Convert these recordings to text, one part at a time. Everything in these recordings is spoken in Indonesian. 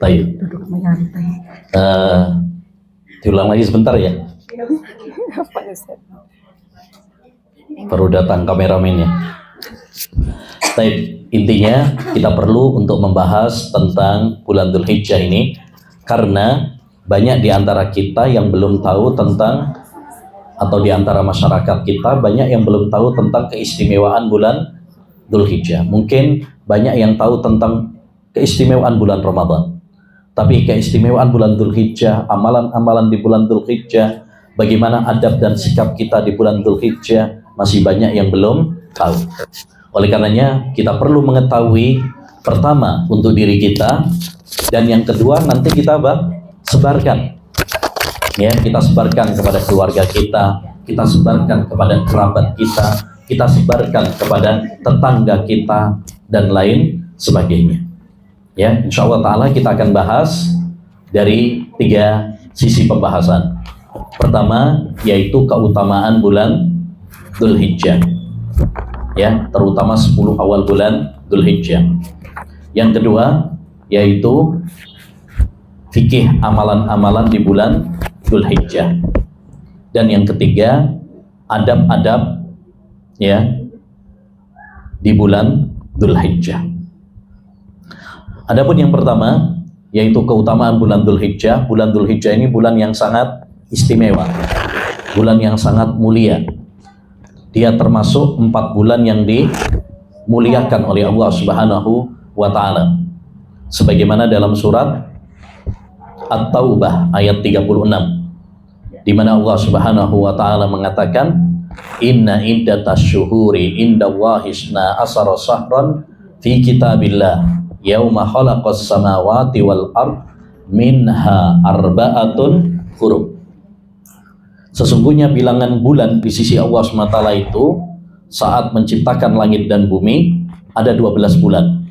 Baik. Diulang lagi sebentar ya. Baru datang kameramennya. Baik, intinya kita perlu untuk membahas tentang bulan Dzulhijjah ini karena banyak di antara kita yang belum tahu tentang, atau di antara masyarakat kita banyak yang belum tahu tentang keistimewaan bulan Dzulhijjah. Mungkin banyak yang tahu tentang keistimewaan bulan Ramadan, tapi keistimewaan bulan Dzulhijjah, amalan-amalan di bulan Dzulhijjah, bagaimana adab dan sikap kita di bulan Dzulhijjah, masih banyak yang belum tahu. Oleh karenanya kita perlu mengetahui, pertama untuk diri kita, dan yang kedua nanti kita sebarkan. Ya, kita sebarkan kepada keluarga kita sebarkan kepada kerabat kita sebarkan kepada tetangga kita dan lain sebagainya. Ya, insya Allah Ta'ala kita akan bahas dari 3 sisi pembahasan. Pertama yaitu keutamaan bulan Dzulhijjah, ya, terutama 10 awal bulan Dzulhijjah. Yang kedua yaitu fikih amalan-amalan di bulan Dzulhijjah. Dan yang ketiga adab-adab, ya, di bulan Dzulhijjah. Adapun yang pertama yaitu keutamaan bulan Dzulhijjah. Bulan Dzulhijjah ini bulan yang sangat istimewa, bulan yang sangat mulia. Dia termasuk 4 bulan yang dimuliakan oleh Allah Subhanahu wa Ta'ala, sebagaimana dalam surat At-Taubah ayat 36, di mana Allah Subhanahu wa Ta'ala mengatakan, inna iddatas syuhuri indallahi isna asara syahran fi kitabillah yauma khalaqas samawati wal ard minha arba'atun hurum. Sesungguhnya bilangan bulan di sisi Allah SWT itu saat menciptakan langit dan bumi ada 12 bulan.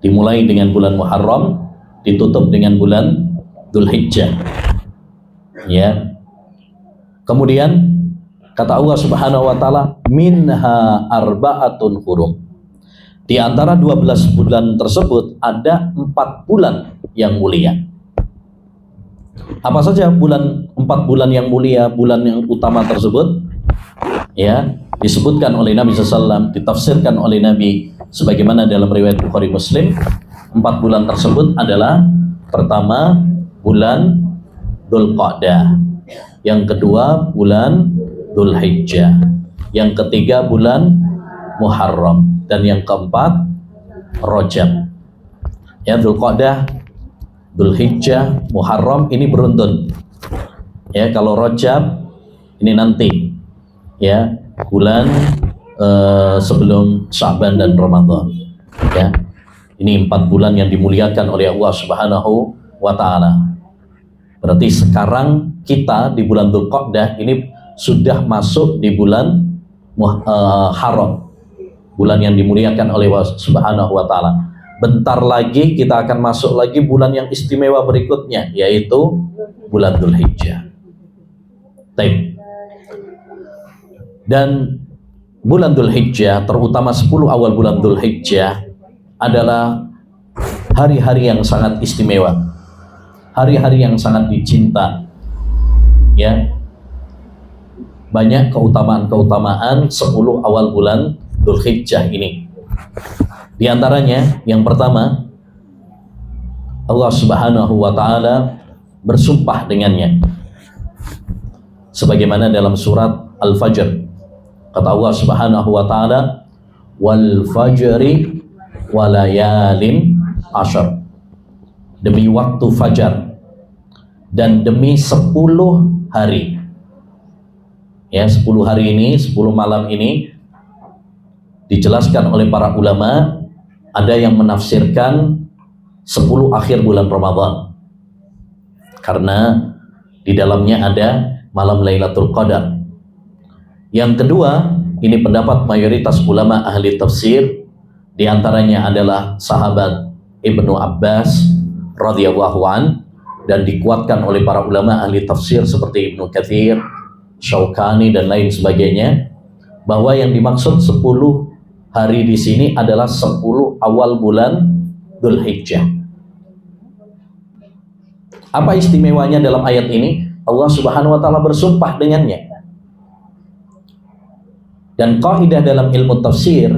Dimulai dengan bulan Muharram, ditutup dengan bulan Dzulhijjah. Ya. Kemudian kata Allah Subhanahu wa Ta'ala, minha arba'atun hurum. Di antara 12 bulan tersebut ada 4 bulan yang mulia. Apa saja 4 bulan yang mulia, bulan yang utama tersebut? Ya, disebutkan oleh Nabi SAW, ditafsirkan oleh Nabi sebagaimana dalam riwayat Bukhari Muslim. 4 bulan tersebut adalah, pertama bulan Dzulqa'dah, yang kedua bulan Dzulhijjah, yang ketiga bulan Muharram, dan yang keempat Rajab. Ya, Dzulqa'dah, Dzulhijjah, Muharram ini beruntun. Ya, kalau Rajab ini nanti, ya, bulan sebelum Sya'ban dan Ramadan. Ya, ini 4 bulan yang dimuliakan oleh Allah Subhanahu wa Ta'ala. Berarti sekarang kita di bulan Dzulqa'dah ini sudah masuk di bulan Haram, bulan yang dimuliakan oleh Allah Subhanahu wa Ta'ala. Bentar lagi kita akan masuk lagi bulan yang istimewa berikutnya, yaitu bulan Dzulhijjah. Baik. Dan bulan Dzulhijjah, terutama 10 awal bulan Dzulhijjah, adalah hari-hari yang sangat istimewa, hari-hari yang sangat dicinta. Ya, banyak keutamaan-keutamaan 10 awal bulan Dzulhijjah ini. Di antaranya yang pertama, Allah Subhanahu wa Ta'ala bersumpah dengannya, sebagaimana dalam surat Al-Fajr. Kata Allah Subhanahu wa Ta'ala, wal fajri walayalin ashar, demi waktu fajar dan demi 10 hari. Ya, 10 hari ini, 10 malam ini dijelaskan oleh para ulama. Ada yang menafsirkan 10 akhir bulan Ramadan, karena di dalamnya ada malam Lailatul Qadar. Yang kedua, ini pendapat mayoritas ulama ahli tafsir, di antaranya adalah sahabat Ibnu Abbas radhiyallahu an, dan dikuatkan oleh para ulama ahli tafsir seperti Ibnu Katsir, Syaukani dan lain sebagainya, bahwa yang dimaksud 10 hari di sini adalah 10 awal bulan Dzulhijjah. Apa istimewanya dalam ayat ini? Allah Subhanahu wa taala bersumpah dengannya. Dan kaidah dalam ilmu tafsir,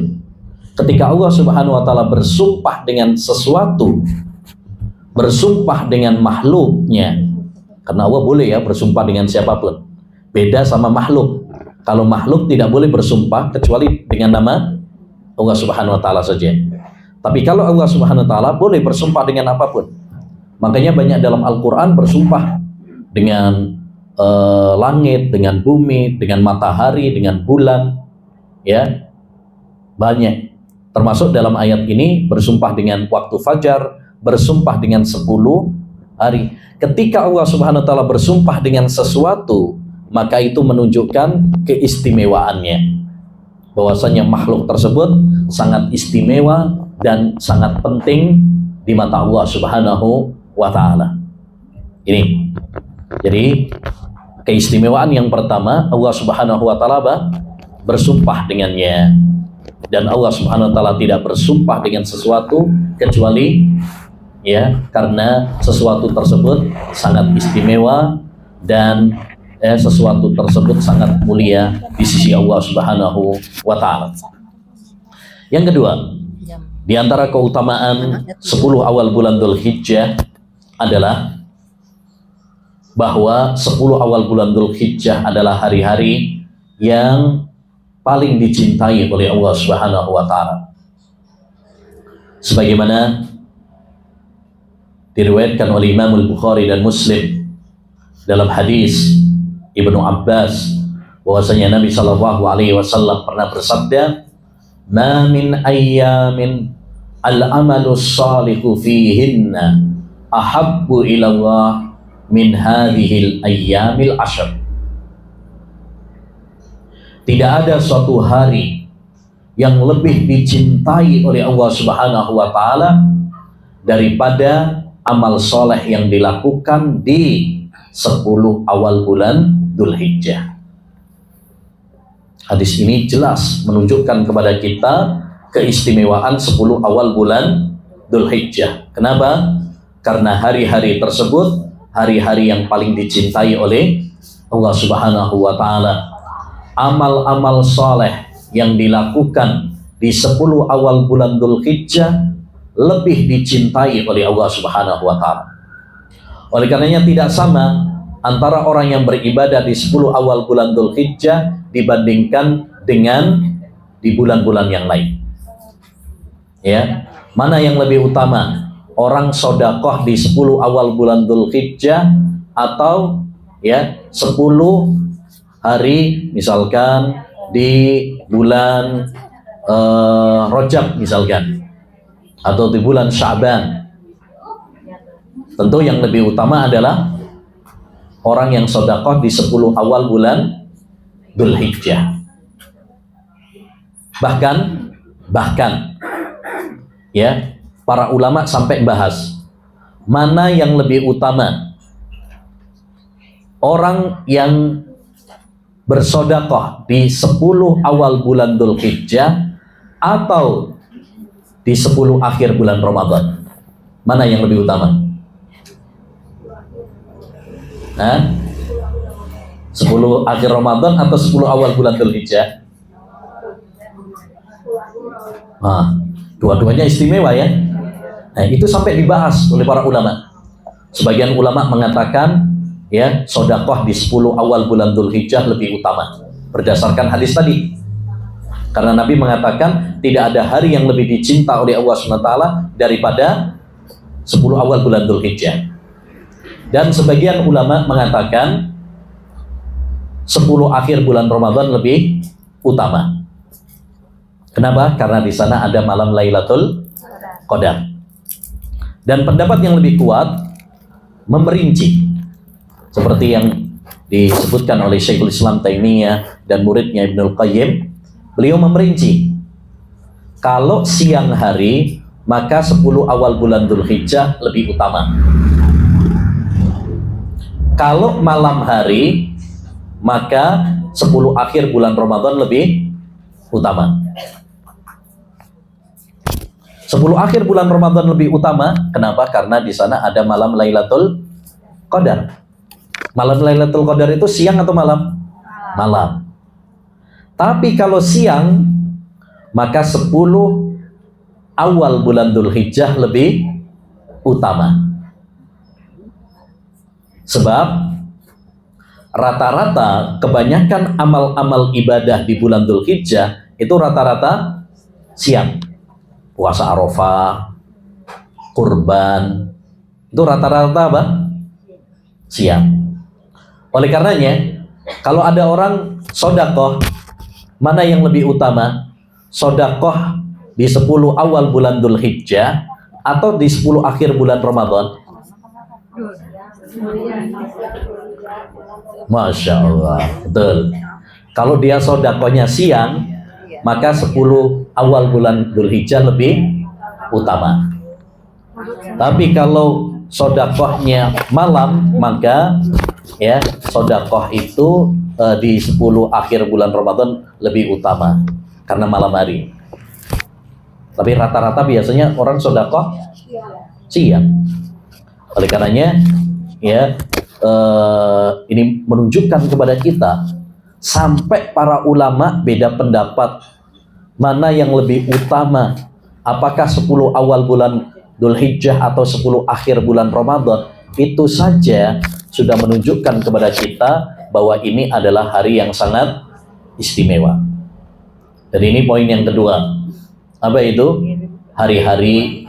ketika Allah Subhanahu wa taala bersumpah dengan sesuatu, bersumpah dengan makhluknya, karena Allah boleh ya bersumpah dengan siapapun. Beda sama makhluk. Kalau makhluk tidak boleh bersumpah kecuali dengan nama Allah Subhanahu wa taala saja. Tapi kalau Allah Subhanahu wa taala boleh bersumpah dengan apapun. Makanya banyak dalam Al-Qur'an bersumpah dengan langit, dengan bumi, dengan matahari, dengan bulan, ya. Banyak. Termasuk dalam ayat ini bersumpah dengan waktu fajar, bersumpah dengan 10 hari. Ketika Allah Subhanahu wa taala bersumpah dengan sesuatu, maka itu menunjukkan keistimewaannya, bahwasanya makhluk tersebut sangat istimewa dan sangat penting di mata Allah Subhanahu wa taala. Ini. Jadi keistimewaan yang pertama, Allah Subhanahu wa taala bersumpah dengannya. Dan Allah Subhanahu wa taala tidak bersumpah dengan sesuatu kecuali ya karena sesuatu tersebut sangat istimewa dan sesuatu tersebut sangat mulia di sisi Allah Subhanahu wa taala. Yang kedua, di antara keutamaan 10 awal bulan Dzulhijjah adalah bahwa 10 awal bulan Dzulhijjah adalah hari-hari yang paling dicintai oleh Allah Subhanahu wa taala. Sebagaimana diriwayatkan oleh Imam Al-Bukhari dan Muslim dalam hadis Ibnu Abbas, bahwasanya Nabi Shallallahu Alaihi Wasallam pernah bersabda, "Ma min ayyamin al-amalu salihu fihinna ahabbu ila Allah min hadhil ayyamil ashr." Tidak ada suatu hari yang lebih dicintai oleh Allah Subhanahu wa taala daripada amal soleh yang dilakukan di 10 awal bulan Dzulhijjah. Hadis ini jelas menunjukkan kepada kita keistimewaan 10 awal bulan Dzulhijjah. Kenapa? Karena hari-hari tersebut hari-hari yang paling dicintai oleh Allah Subhanahu wa taala. Amal-amal soleh yang dilakukan di 10 awal bulan Dzulhijjah lebih dicintai oleh Allah Subhanahu wa taala. Oleh karenanya tidak sama antara orang yang beribadah di 10 awal bulan Dzulhijjah dibandingkan dengan di bulan-bulan yang lain. Ya, mana yang lebih utama? Orang sedekah di 10 awal bulan Dzulhijjah atau ya 10 hari misalkan di bulan Rajab misalkan atau di bulan Sya'ban? Tentu yang lebih utama adalah orang yang sedekah di 10 awal bulan Dzulhijjah. Bahkan ya, para ulama sampai bahas mana yang lebih utama, orang yang bersedekah di 10 awal bulan Dzulhijjah atau di 10 akhir bulan Ramadan. Mana yang lebih utama? 10 akhir Ramadan atau 10 awal bulan Dzulhijjah? Dua-duanya istimewa ya. Nah, itu sampai dibahas oleh para ulama. Sebagian ulama mengatakan ya, sedekah di 10 awal bulan Dzulhijjah lebih utama berdasarkan hadis tadi. Karena Nabi mengatakan tidak ada hari yang lebih dicinta oleh Allah SWT daripada 10 awal bulan Dzulhijjah. Dan sebagian ulama mengatakan 10 akhir bulan Ramadan lebih utama. Kenapa? Karena di sana ada malam Lailatul Qadar. Dan pendapat yang lebih kuat memerinci seperti yang disebutkan oleh Syekhul Islam Taimiyah dan muridnya Ibnul Qayyim. Beliau memerinci, kalau siang hari maka 10 awal bulan Dzulhijjah lebih utama. Kalau malam hari maka 10 akhir bulan Ramadan lebih utama. 10 akhir bulan Ramadan lebih utama. Kenapa? Karena di sana ada malam Lailatul Qadar. Malam Lailatul Qadar itu siang atau malam? Malam. Tapi kalau siang, maka 10 awal bulan Dzulhijjah lebih utama. Sebab rata-rata kebanyakan amal-amal ibadah di bulan Dzulhijjah itu rata-rata siang. Puasa Arafah, kurban, itu rata-rata apa? Siang. Oleh karenanya, kalau ada orang sodakoh, mana yang lebih utama? Sodakoh di 10 awal bulan Dzulhijjah atau di 10 akhir bulan Ramadan? Masya Allah, betul. Kalau dia sodakohnya siang, maka 10 awal bulan Dzulhijjah lebih utama. Tapi kalau sodakohnya malam, maka ya sodakoh itu di 10 akhir bulan Ramadan lebih utama karena malam hari. Tapi rata-rata biasanya orang sodakoh siang. Oleh karenanya ya ini menunjukkan kepada kita sampai para ulama beda pendapat mana yang lebih utama, apakah 10 awal bulan Dzulhijjah atau 10 akhir bulan Ramadan. Itu saja sudah menunjukkan kepada kita bahwa ini adalah hari yang sangat istimewa. Dan ini poin yang kedua. Apa itu? Hari-hari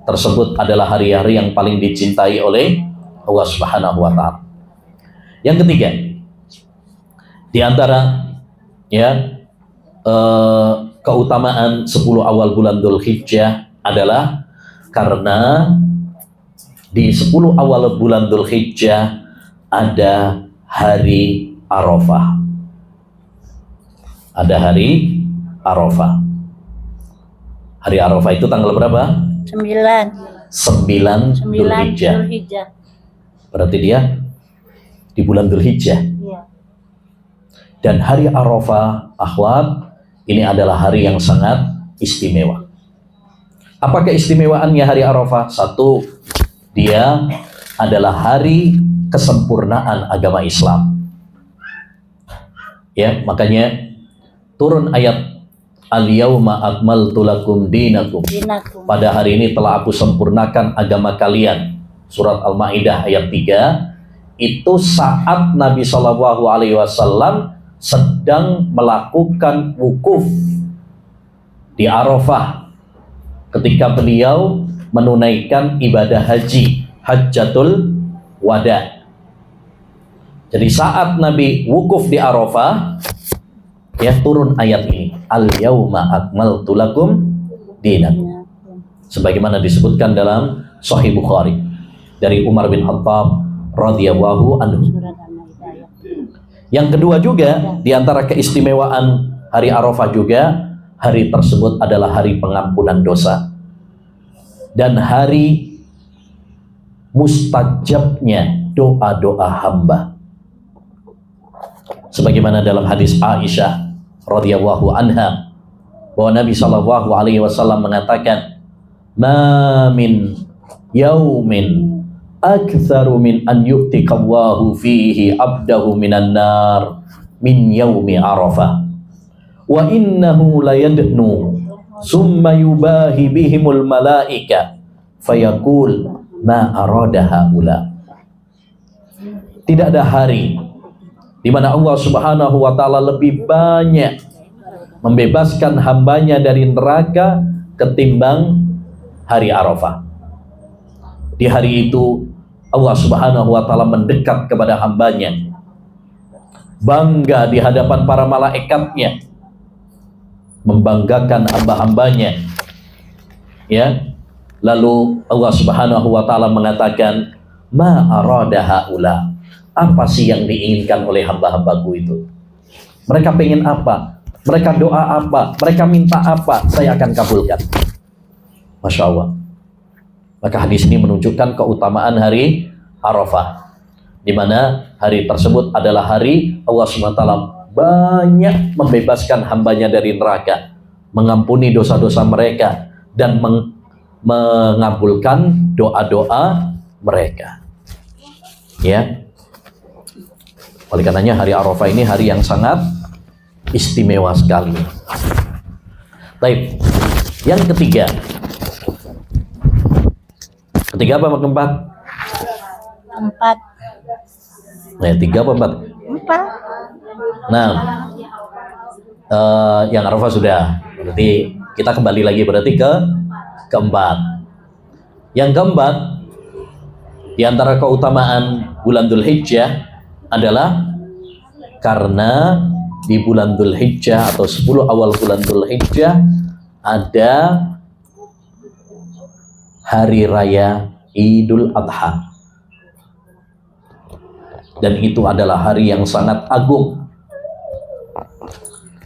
tersebut adalah hari-hari yang paling dicintai oleh Allah Subhanahu wa Ta'ala. Yang ketiga, di antara ya keutamaan 10 awal bulan Dzulhijjah adalah karena di 10 awal bulan Dzulhijjah ada hari Arafah. Ada hari Arafah. Hari Arafah itu tanggal berapa? 9 Dzulhijjah. Berarti dia di bulan Dzulhijjah. Iya. Dan hari Arafah, akhwat, ini adalah hari yang sangat istimewa. Apa keistimewaannya hari Arafah? Satu, dia adalah hari kesempurnaan agama Islam. Ya, makanya turun ayat Al-Yauma akmaltu lakum dinakum. Pada hari ini telah aku sempurnakan agama kalian. Surat Al-Maidah ayat 3. Itu saat Nabi Shallallahu Alaihi Wasallam sedang melakukan wukuf di Arafah ketika beliau menunaikan ibadah haji, Hajjatul Wada. Jadi saat Nabi wukuf di Arafah, ya turun ayat ini, Al-Yauma akmaltu lakum dinakum. Sebagaimana disebutkan dalam Sahih Bukhari dari Umar bin Khattab radhiyallahu anhu. Yang kedua juga, di antara keistimewaan hari Arafah juga, hari tersebut adalah hari pengampunan dosa dan hari mustajabnya doa-doa hamba. Sebagaimana dalam hadis Aisyah radhiyallahu anha bahwa Nabi Shallallahu Alaihi Wasallam mengatakan, "Ma min yaumin aktsaru min an yu'tiqallahu fihi abdahu minan nar min yaumi Arafah wa innahu la yadnu summa yubahi bihimul malaika fayaqul ma arada haula." Tidak ada hari di mana Allah Subhanahu wa Ta'ala lebih banyak membebaskan hambanya dari neraka ketimbang hari Arafah. Di hari itu Allah Subhanahu wa Ta'ala mendekat kepada hambanya, bangga di hadapan para malaikatnya, membanggakan hamba-hambanya. Ya, lalu Allah Subhanahu wa Ta'ala mengatakan, ma arada haula. Apa sih yang diinginkan oleh hamba-hambaku itu? Mereka pengen apa? Mereka doa apa? Mereka minta apa? Saya akan kabulkan. Masya Allah. Maka hadis ini menunjukkan keutamaan hari Arafah. di mana hari tersebut adalah hari Allah SWT banyak membebaskan hambanya dari neraka, mengampuni dosa-dosa mereka, dan mengabulkan doa-doa mereka. Ya, oleh karenanya hari Arafah ini hari yang sangat istimewa sekali. Baik, yang ketiga apa keempat? Empat. Nah, tiga apa empat? Empat. Nah, yang Arafah sudah, berarti kita kembali lagi berarti ke keempat. Yang keempat, di antara keutamaan bulan Dzulhijjah adalah karena di bulan Dzulhijjah atau 10 awal bulan Dzulhijjah ada hari raya Idul Adha. Dan itu adalah hari yang sangat agung.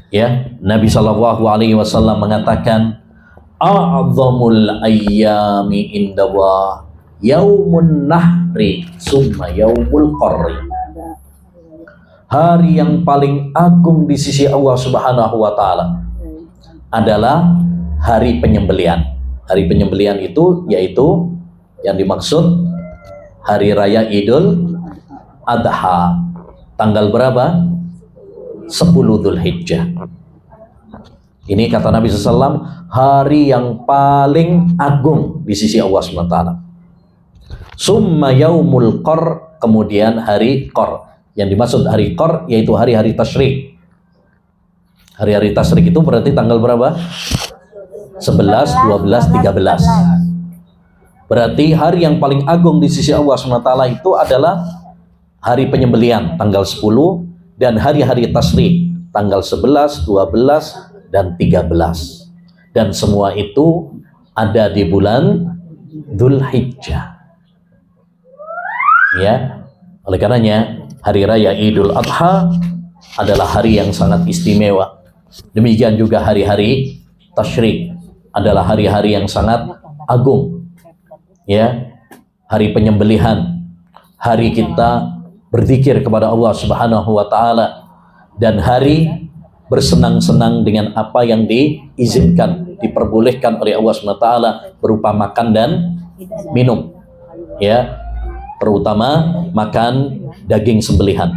Ya, Nabi SAW mengatakan, a'zamul ayyami indallah yaumun nahri summa yaumul qarri. Hari yang paling agung di sisi Allah Subhanahu wa taala adalah hari penyembelihan. Hari penyembelihan itu yaitu yang dimaksud hari raya Idul Adha. Tanggal berapa? 10 Dzulhijjah. Ini kata Nabi SAW, hari yang paling agung di sisi Allah SWT. Summa yaumul qar, kemudian hari qar. Yang dimaksud hari qar yaitu hari-hari tasyrik. Hari-hari tasyrik itu berarti tanggal berapa? 11, 12, 13. Berarti hari yang paling agung di sisi Allah SWT itu adalah hari penyembelihan tanggal 10 dan hari-hari tasyrik tanggal 11, 12, dan 13. Dan semua itu ada di bulan Dzulhijjah. Ya, oleh karenanya hari raya Idul Adha adalah hari yang sangat istimewa. Demikian juga hari-hari tasyrik adalah hari-hari yang sangat agung. Ya, hari penyembelihan, hari kita berzikir kepada Allah Subhanahu wa taala, dan hari bersenang-senang dengan apa yang diizinkan, diperbolehkan oleh Allah Subhanahu wa taala berupa makan dan minum. Ya, terutama makan daging sembelihan.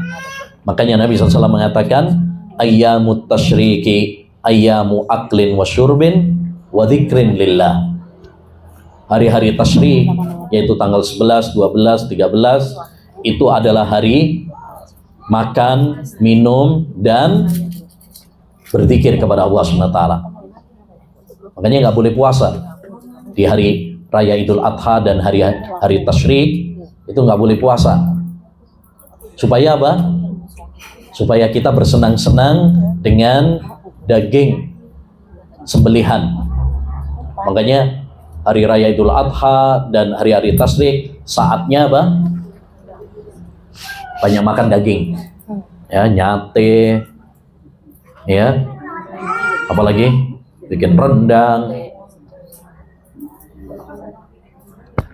Makanya Nabi SAW mengatakan, ayyamut tasyriki ayyamu aklin wa syurbin wa dzikrin lillah. Hari-hari tasyrik yaitu tanggal 11, 12, 13 itu adalah hari makan, minum, dan berzikir kepada Allah SWT. Makanya nggak boleh puasa di hari raya Idul Adha dan hari tasyrik, itu nggak boleh puasa. Supaya apa? Supaya kita bersenang-senang dengan daging sembelihan. Makanya hari raya Idul Adha dan hari-hari tasyrik saatnya apa? Banyak makan daging, ya, nyate, ya, apalagi bikin rendang,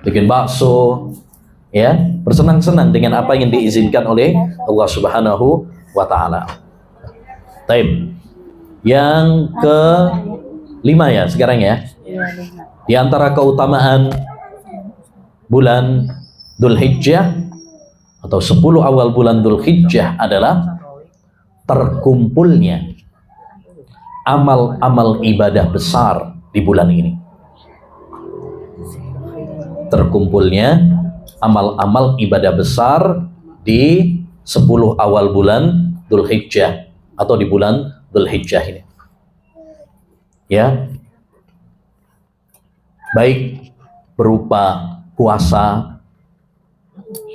bikin bakso, ya, bersenang-senang dengan apa yang diizinkan oleh Allah Subhanahu wa taala. Taib. Yang ke-5 ya sekarang ya. Di antara keutamaan bulan Dzulhijjah atau 10 awal bulan Dzulhijjah adalah terkumpulnya amal-amal ibadah besar di bulan ini. Terkumpulnya amal-amal ibadah besar di 10 awal bulan Dzulhijjah atau di bulan Dzulhijjah ini. Ya. Baik berupa puasa,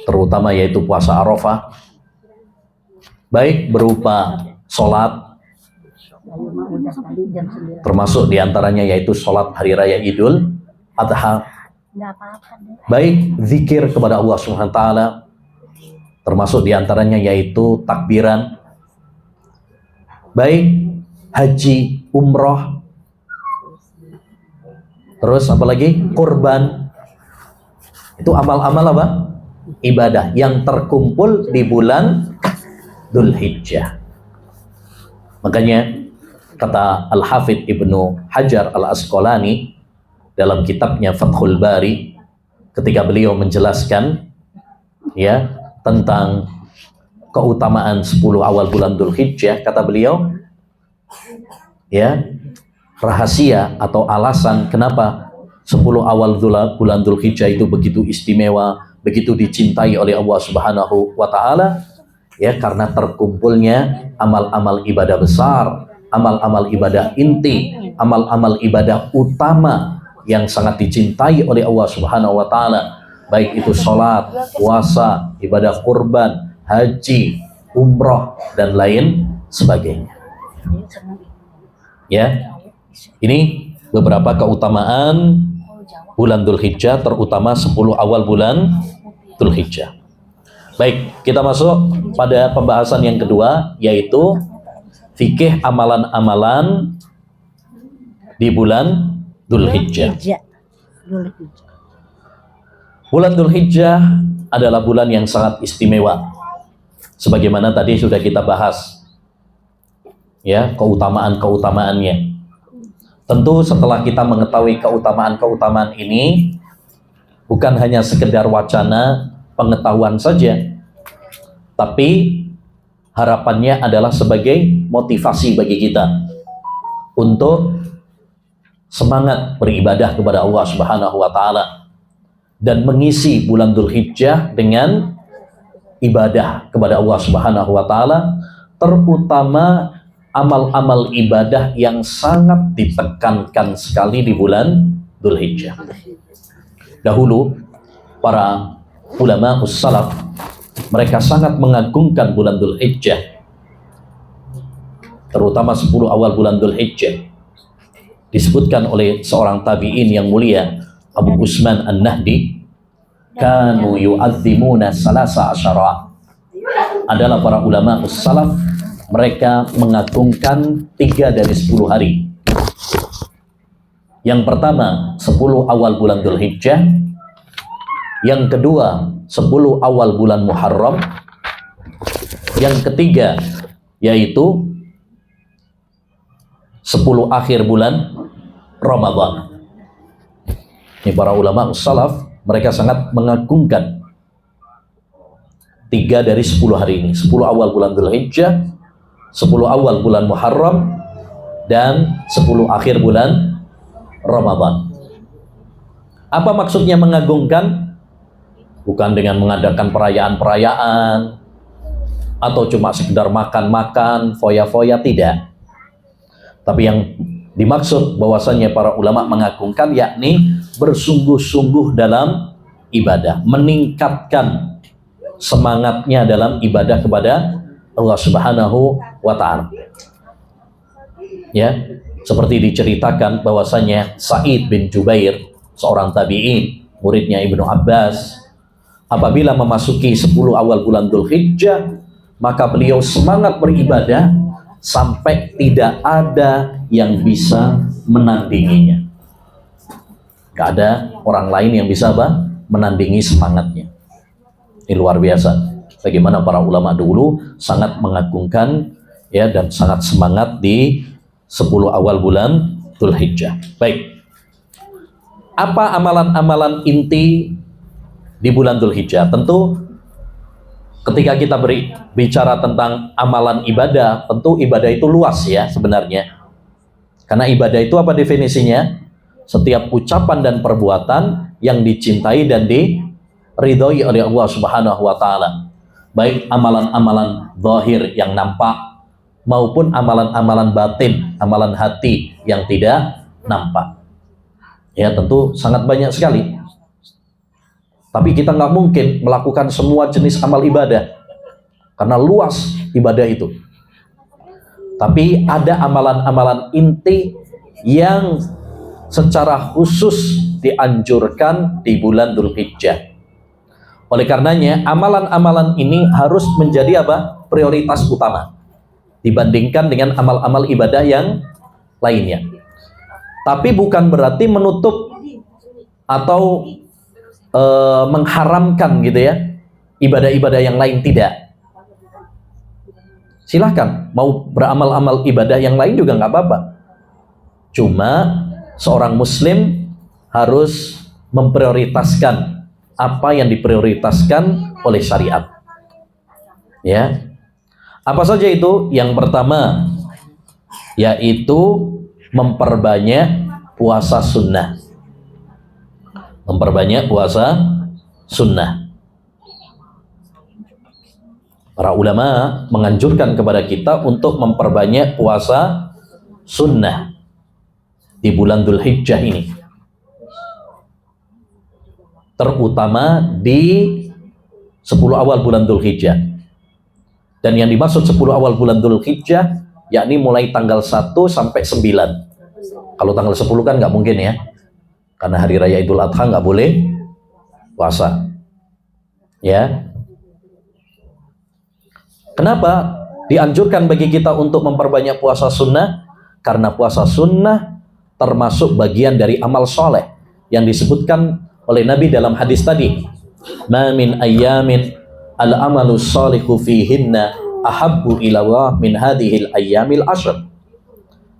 terutama yaitu puasa Arafah, baik berupa sholat, termasuk diantaranya yaitu sholat hari raya Idul Adha, baik zikir kepada Allah Subhanahu wa taala, termasuk diantaranya yaitu takbiran, baik haji, umroh, terus apalagi kurban. Itu amal-amal apa? ibadah yang terkumpul di bulan Dzulhijjah. Makanya kata Al-Hafidz Ibnu Hajar Al-Asqalani dalam kitabnya Fathul Bari, ketika beliau menjelaskan ya tentang keutamaan 10 awal bulan Dzulhijjah, kata beliau ya, rahasia atau alasan kenapa 10 awal bulan Dzulhijjah itu begitu istimewa, begitu dicintai oleh Allah Subhanahu wa taala, ya karena terkumpulnya amal-amal ibadah besar, amal-amal ibadah inti, amal-amal ibadah utama yang sangat dicintai oleh Allah Subhanahu wa taala, baik itu sholat, puasa, ibadah kurban, haji, umroh dan lain sebagainya. Ya, ini beberapa keutamaan bulan Dzulhijjah, terutama 10 awal bulan Dzulhijjah. Baik, kita masuk pada pembahasan yang kedua, yaitu fikih amalan-amalan di bulan Dzulhijjah. Bulan Dzulhijjah adalah bulan yang sangat istimewa. Sebagaimana tadi sudah kita bahas, ya, keutamaan-keutamaannya. Tentu setelah kita mengetahui keutamaan-keutamaan ini, bukan hanya sekedar wacana pengetahuan saja, tapi harapannya adalah sebagai motivasi bagi kita untuk semangat beribadah kepada Allah Subhanahu wa taala dan mengisi bulan Dzulhijjah dengan ibadah kepada Allah Subhanahu wa taala, terutama amal-amal ibadah yang sangat ditekankan sekali di bulan Dzulhijjah. Dahulu para ulama ussalaf mereka sangat mengagungkan bulan Dzulhijjah, terutama 10 awal bulan Dzulhijjah. Disebutkan oleh seorang tabi'in yang mulia, Abu Usman An-Nahdi, kanu yu'azzimuna salasa asyara. Adalah para ulama ussalaf, mereka mengagungkan 3 dari 10 hari. Yang pertama 10 awal bulan Dzulhijjah, yang kedua 10 awal bulan Muharram, yang ketiga yaitu 10 akhir bulan Ramadan. Ini para ulama salaf, mereka sangat mengagungkan 3 dari 10 hari ini, 10 awal bulan Dzulhijjah, 10 awal bulan Muharram, dan 10 akhir bulan Ramadan. Apa maksudnya mengagungkan? Bukan dengan mengadakan perayaan-perayaan atau cuma sekedar makan-makan, foya-foya, tidak. Tapi yang dimaksud bahwasannya para ulama mengagungkan yakni bersungguh-sungguh dalam ibadah, meningkatkan semangatnya dalam ibadah kepada Allah Subhanahu wa taala. Ya, seperti diceritakan bahwasanya Sa'id bin Jubair, seorang tabi'in, muridnya Ibnu Abbas, apabila memasuki 10 awal bulan Dzulhijjah, maka beliau semangat beribadah sampai tidak ada yang bisa menandinginya. Gak ada orang lain yang bisa menandingi semangatnya. Ini luar biasa. Bagaimana para ulama dulu sangat mengagungkan, ya, dan sangat semangat di 10 awal bulan Dzulhijjah. Baik. Apa amalan-amalan inti di bulan Dzulhijjah? Tentu ketika kita bicara tentang amalan ibadah, tentu ibadah itu luas ya sebenarnya. Karena ibadah itu apa definisinya? Setiap ucapan dan perbuatan yang dicintai dan diridhoi oleh Allah Subhanahu wa taala. Baik amalan-amalan zahir yang nampak maupun amalan-amalan batin, amalan hati yang tidak nampak. Ya, tentu sangat banyak sekali. Tapi kita nggak mungkin melakukan semua jenis amal ibadah karena luas ibadah itu. Tapi ada amalan-amalan inti yang secara khusus dianjurkan di bulan Dzulhijjah. Oleh karenanya, amalan-amalan ini harus menjadi apa? Prioritas utama dibandingkan dengan amal-amal ibadah yang lainnya. Tapi bukan berarti menutup atau mengharamkan gitu ya ibadah-ibadah yang lain tidak. Silahkan, mau beramal-amal ibadah yang lain juga nggak apa-apa. Cuma seorang muslim harus memprioritaskan apa yang diprioritaskan oleh syariat. Ya. Apa saja itu? Yang pertama yaitu memperbanyak puasa sunnah. Memperbanyak puasa sunnah. Para ulama menganjurkan kepada kita untuk memperbanyak puasa sunnah di bulan Dzulhijjah ini, terutama di 10 awal bulan Dzulhijjah. Dan yang dimaksud 10 awal bulan Dzulhijjah yakni mulai tanggal 1 sampai 9. Kalau tanggal 10 kan nggak mungkin ya, karena hari raya Idul Adha nggak boleh puasa. Ya. Kenapa dianjurkan bagi kita untuk memperbanyak puasa sunnah? Karena puasa sunnah termasuk bagian dari amal soleh yang disebutkan oleh Nabi dalam hadis tadi. Ma min ayyamin al-amalu shalihu fihinna ahabbu ila Allah min hadhil ayyamil ashr.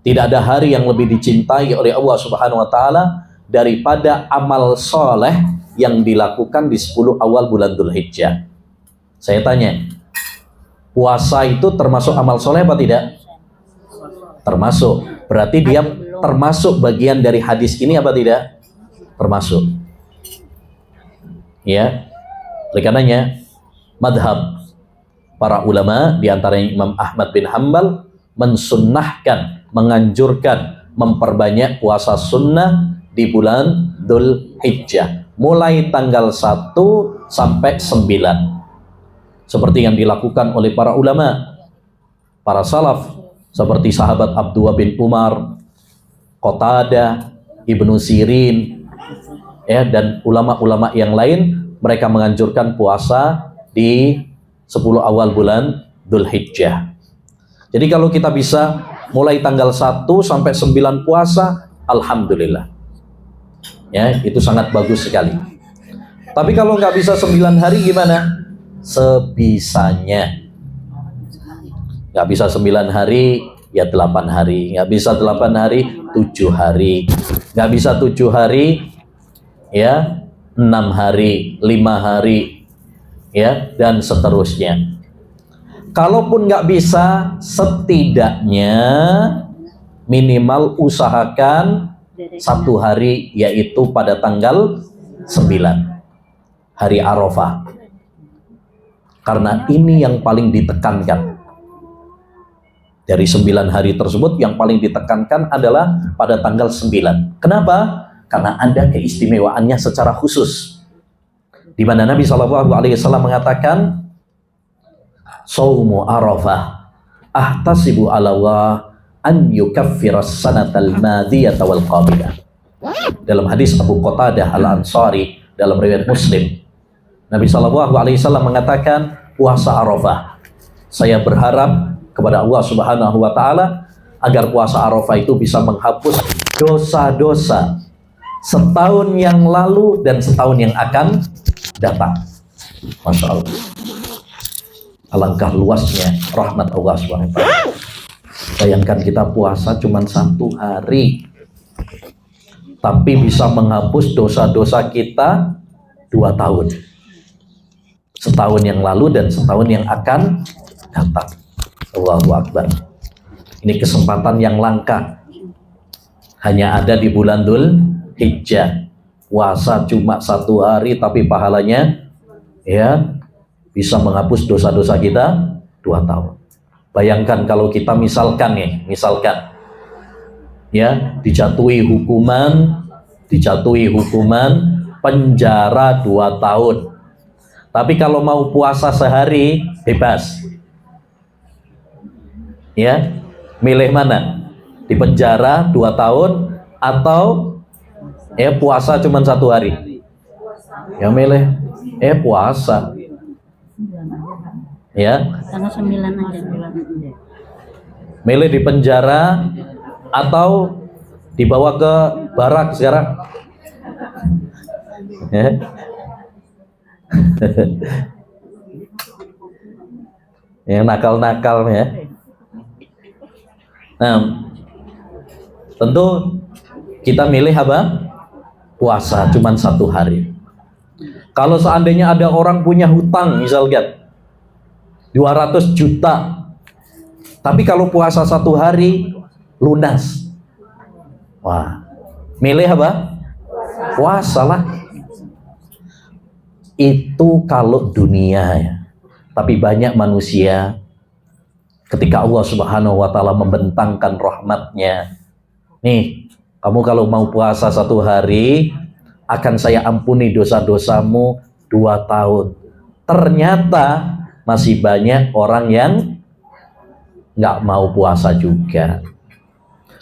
Tidak ada hari yang lebih dicintai oleh Allah Subhanahu wa taala daripada amal soleh yang dilakukan di 10 awal bulan Dzulhijjah. Saya tanya, puasa itu termasuk amal soleh apa tidak? Termasuk. Berarti dia termasuk bagian dari hadis ini apa tidak? Termasuk. Ya. Oleh karenanya madhab para ulama diantaranya Imam Ahmad bin Hanbal mensunnahkan, menganjurkan memperbanyak puasa sunnah di bulan Dzulhijjah mulai tanggal 1 sampai 9, seperti yang dilakukan oleh para ulama, para salaf, seperti sahabat Abdullah bin Umar, Qatadah, Ibnu Sirin, ya, dan ulama-ulama yang lain. Mereka menganjurkan puasa di 10 awal bulan Dzulhijjah. Jadi kalau kita bisa mulai tanggal 1 sampai 9 puasa, alhamdulillah. Ya, itu sangat bagus sekali. Tapi kalau nggak bisa 9 hari gimana? Sebisanya. Nggak bisa 9 hari, ya 8 hari. Nggak bisa 8 hari, 7 hari. Nggak bisa 7 hari, ya 6 hari, 5 hari, ya, dan seterusnya. Kalaupun nggak bisa, setidaknya minimal usahakan 1 hari, yaitu pada tanggal 9, hari Arafah. Karena ini yang paling ditekankan. Dari 9 hari tersebut yang paling ditekankan adalah pada tanggal 9. Kenapa? Karena ada keistimewaannya secara khusus. Di mana Nabi SAW mengatakan, "Shaumu Arafah ahtasibu 'ala Allah an yukaffiras sanatal madiyata wal qabilah." Dalam hadis Abu Qatadah Al-Ansari dalam riwayat Muslim, Nabi SAW mengatakan, puasa Arafah, saya berharap kepada Allah Subhanahu wa taala agar puasa Arafah itu bisa menghapus dosa-dosa setahun yang lalu dan setahun yang akan datang. Masya Allah. Alangkah luasnya rahmat Allah Subhanahu wa taala. Bayangkan kita puasa cuma 1 hari, tapi bisa menghapus dosa-dosa kita 2 tahun. Setahun yang lalu dan setahun yang akan datang. Allahu Akbar. Ini kesempatan yang langka. Hanya ada di bulan Dzulhijjah. Puasa cuma 1 hari tapi pahalanya, ya, bisa menghapus dosa-dosa kita 2 tahun. Bayangkan kalau kita misalkan ya, dijatuhi hukuman penjara 2 tahun. Tapi kalau mau puasa sehari, bebas. Ya, milih mana? Di penjara 2 tahun atau ya puasa cuma 1 hari? Ya milih puasa. Ya. Tanggal 9 aja. Milih di penjara atau dibawa ke barak sekarang? Ya. Yang nakal-nakal ya. Nah, tentu kita milih apa? Puasa cuman 1 hari. Kalau seandainya ada orang punya hutang misalkan 200 juta, tapi kalau puasa 1 hari lunas, wah, milih apa? Puasa lah. Itu kalau dunia ya. Tapi banyak manusia ketika Allah Subhanahu wa Ta'ala membentangkan rahmatnya, nih, kamu kalau mau puasa 1 hari, akan saya ampuni dosa-dosamu 2 tahun. Ternyata masih banyak orang yang nggak mau puasa juga.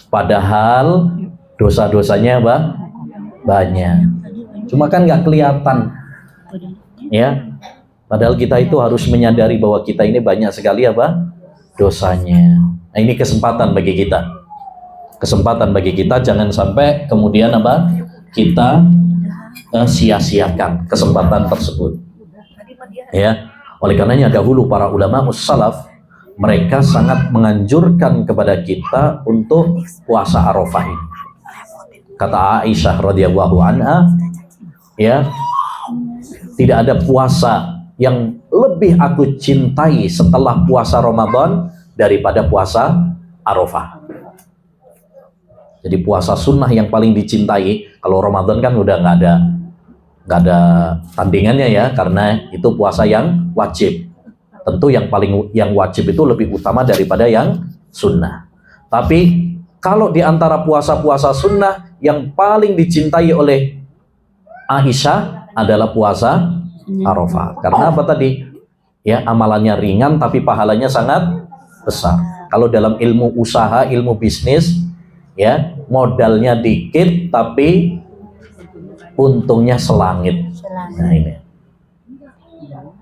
Padahal dosa-dosanya apa? Banyak. Cuma kan nggak kelihatan. Ya, padahal kita itu harus menyadari bahwa kita ini banyak sekali apa? Dosanya. Nah, ini kesempatan bagi kita. Kesempatan bagi kita, jangan sampai kemudian apa? Kita sia-siakan kesempatan tersebut. Ya, oleh karenanya dahulu para ulama salaf mereka sangat menganjurkan kepada kita untuk puasa Arafah ini. Kata Aisyah radhiyallahu anha, ya, tidak ada puasa yang lebih aku cintai setelah puasa Ramadan daripada puasa Arafah. Jadi puasa sunnah yang paling dicintai. Kalau Ramadan kan udah nggak ada tandingannya ya, karena itu puasa yang wajib. Tentu yang wajib itu lebih utama daripada yang sunnah. Tapi kalau di antara puasa-puasa sunnah yang paling dicintai oleh Aisyah adalah puasa Arafah. Karena apa tadi? Ya, amalannya ringan tapi pahalanya sangat besar. Kalau dalam ilmu usaha, ilmu bisnis, ya, modalnya dikit tapi untungnya selangit. Nah, ini.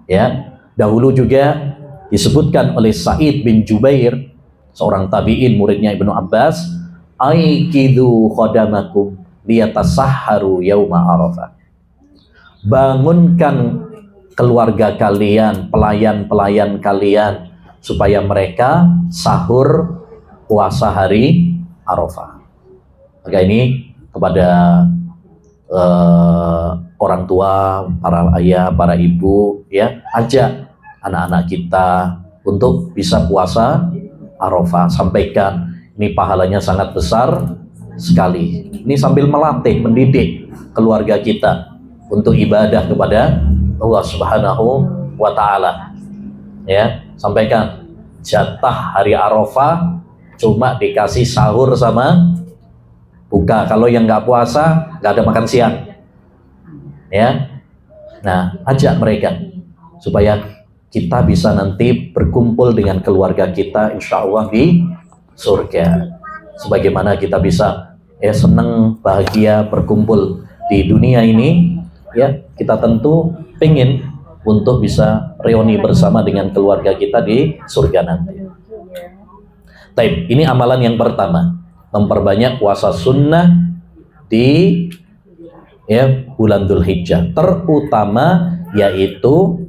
Ya, dahulu juga disebutkan oleh Sa'id bin Jubair, seorang tabi'in muridnya Ibnu Abbas, aikidu khodamakum liyatasahharu yauma Arafah. Bangunkan keluarga kalian, pelayan-pelayan kalian supaya mereka sahur puasa hari Arafah. Maka ini kepada orang tua, para ayah, para ibu, ya, ajak anak-anak kita untuk bisa puasa Arafah. Sampaikan, ini pahalanya sangat besar sekali. Ini sambil melatih, mendidik keluarga kita untuk ibadah kepada Allah Subhanahu wa Ta'ala. Ya, sampaikan jatah hari Arafah cuma dikasih sahur sama buka. Kalau yang nggak puasa nggak ada makan siang. Ya, nah, ajak mereka supaya kita bisa nanti berkumpul dengan keluarga kita insya Allah di surga. Sebagaimana kita bisa ya senang, bahagia, berkumpul di dunia ini, ya, kita tentu pengen untuk bisa reuni bersama dengan keluarga kita di surga nanti. Taib, ini amalan yang pertama, memperbanyak puasa sunnah di ya bulan Dzulhijjah, terutama yaitu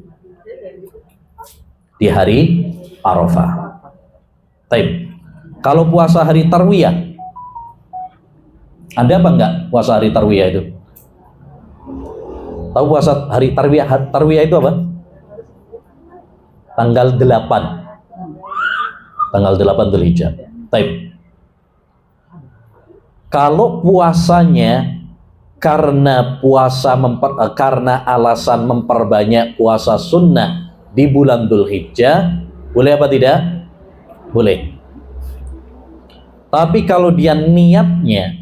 di hari Arafah. Taib, kalau puasa hari Tarwiyah, ada apa enggak puasa hari Tarwiyah itu? Tahu puasa hari Tarwiyah? Tarwiyah itu apa? Tanggal 8. Tanggal 8 Dzulhijjah. Taib. Kalau puasanya karena karena alasan memperbanyak puasa sunnah di bulan Dzulhijjah, boleh apa tidak? Boleh. Tapi kalau dia niatnya